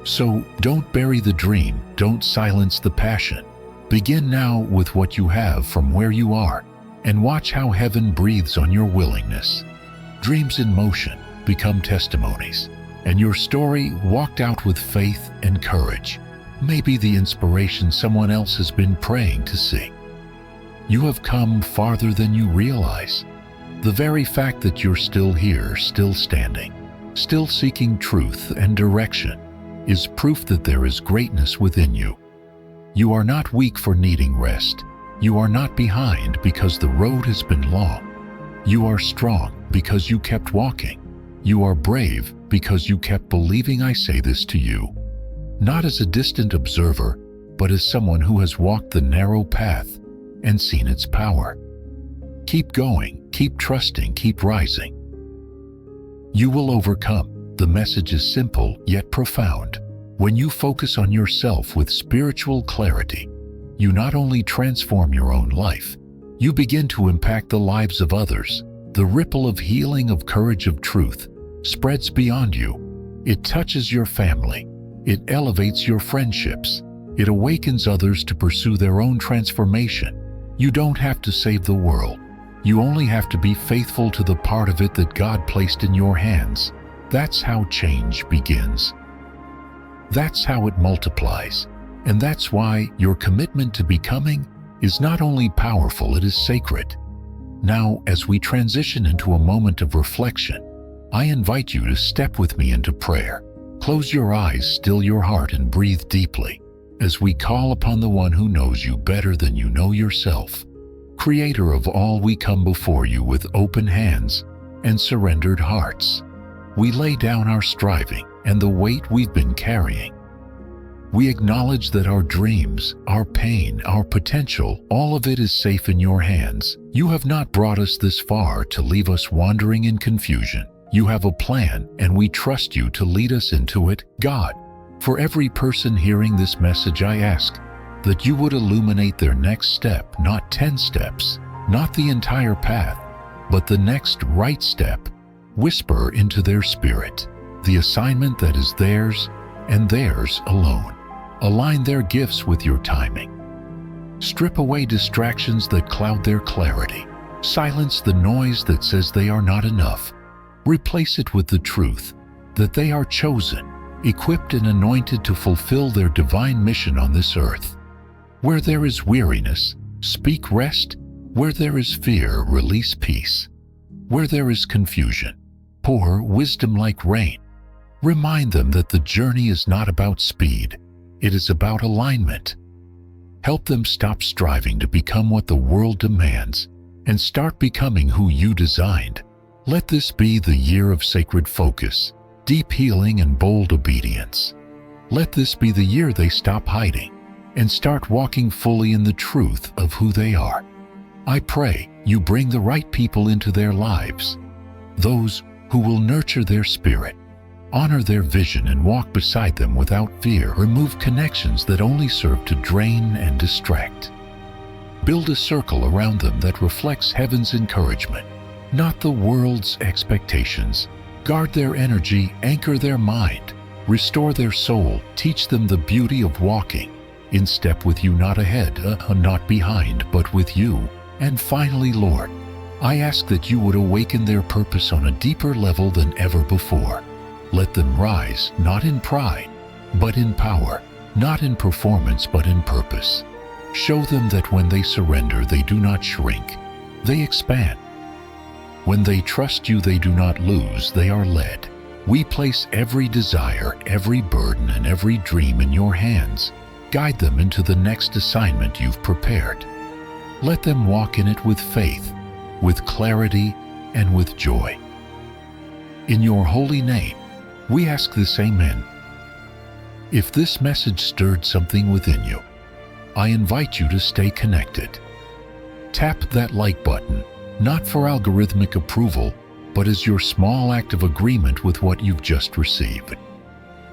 So don't bury the dream, don't silence the passion. Begin now with what you have from where you are, and watch how heaven breathes on your willingness. Dreams in motion become testimonies, and your story, walked out with faith and courage, may be the inspiration someone else has been praying to see. You have come farther than you realize. The very fact that you're still here, still standing, still seeking truth and direction, is proof that there is greatness within you. You are not weak for needing rest. You are not behind because the road has been long. You are strong because you kept walking. You are brave because you kept believing. I say this to you, not as a distant observer, but as someone who has walked the narrow path and seen its power. Keep going, keep trusting, keep rising. You will overcome. The message is simple yet profound. When you focus on yourself with spiritual clarity, you not only transform your own life, you begin to impact the lives of others. The ripple of healing, of courage, of truth spreads beyond you. It touches your family. It elevates your friendships. It awakens others to pursue their own transformation. You don't have to save the world. You only have to be faithful to the part of it that God placed in your hands. That's how change begins. That's how it multiplies. And that's why your commitment to becoming is not only powerful, it is sacred. Now, as we transition into a moment of reflection, I invite you to step with me into prayer. Close your eyes, still your heart, and breathe deeply as we call upon the one who knows you better than you know yourself. Creator of all, we come before you with open hands and surrendered hearts. We lay down our striving and the weight we've been carrying. We acknowledge that our dreams, our pain, our potential, all of it is safe in your hands. You have not brought us this far to leave us wandering in confusion. You have a plan, and we trust you to lead us into it. God, for every person hearing this message, I ask that you would illuminate their next step, not 10 steps, not the entire path, but the next right step. Whisper into their spirit the assignment that is theirs and theirs alone. Align their gifts with your timing. Strip away distractions that cloud their clarity. Silence the noise that says they are not enough. Replace it with the truth that they are chosen, equipped and anointed to fulfill their divine mission on this earth. Where there is weariness, speak rest. Where there is fear, release peace. Where there is confusion, pour wisdom like rain. Remind them that the journey is not about speed. It is about alignment. Help them stop striving to become what the world demands and start becoming who you designed. Let this be the year of sacred focus, deep healing, and bold obedience. Let this be the year they stop hiding and start walking fully in the truth of who they are. I pray you bring the right people into their lives, those who will nurture their spirit, honor their vision, and walk beside them without fear. Remove connections that only serve to drain and distract. Build a circle around them that reflects heaven's encouragement, not the world's expectations. Guard their energy, anchor their mind, restore their soul, teach them the beauty of walking in step with you, not ahead, not behind, but with you. And finally, Lord, I ask that you would awaken their purpose on a deeper level than ever before. Let them rise, not in pride, but in power, not in performance, but in purpose. Show them that when they surrender, they do not shrink, they expand. When they trust you, they do not lose, they are led. We place every desire, every burden, and every dream in your hands. Guide them into the next assignment you've prepared. Let them walk in it with faith, with clarity, and with joy. In your holy name, we ask this, amen. If this message stirred something within you, I invite you to stay connected. Tap that like button, not for algorithmic approval, but as your small act of agreement with what you've just received.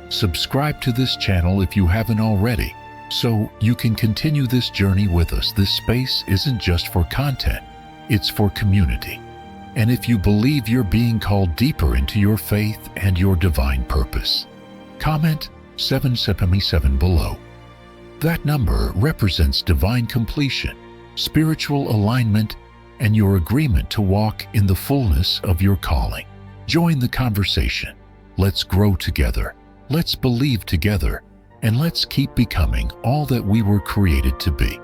Subscribe to this channel if you haven't already, so you can continue this journey with us. This space isn't just for content, it's for community. And if you believe you're being called deeper into your faith and your divine purpose, comment 777 below. That number represents divine completion, spiritual alignment, and your agreement to walk in the fullness of your calling. Join the conversation. Let's grow together. Let's believe together. And let's keep becoming all that we were created to be.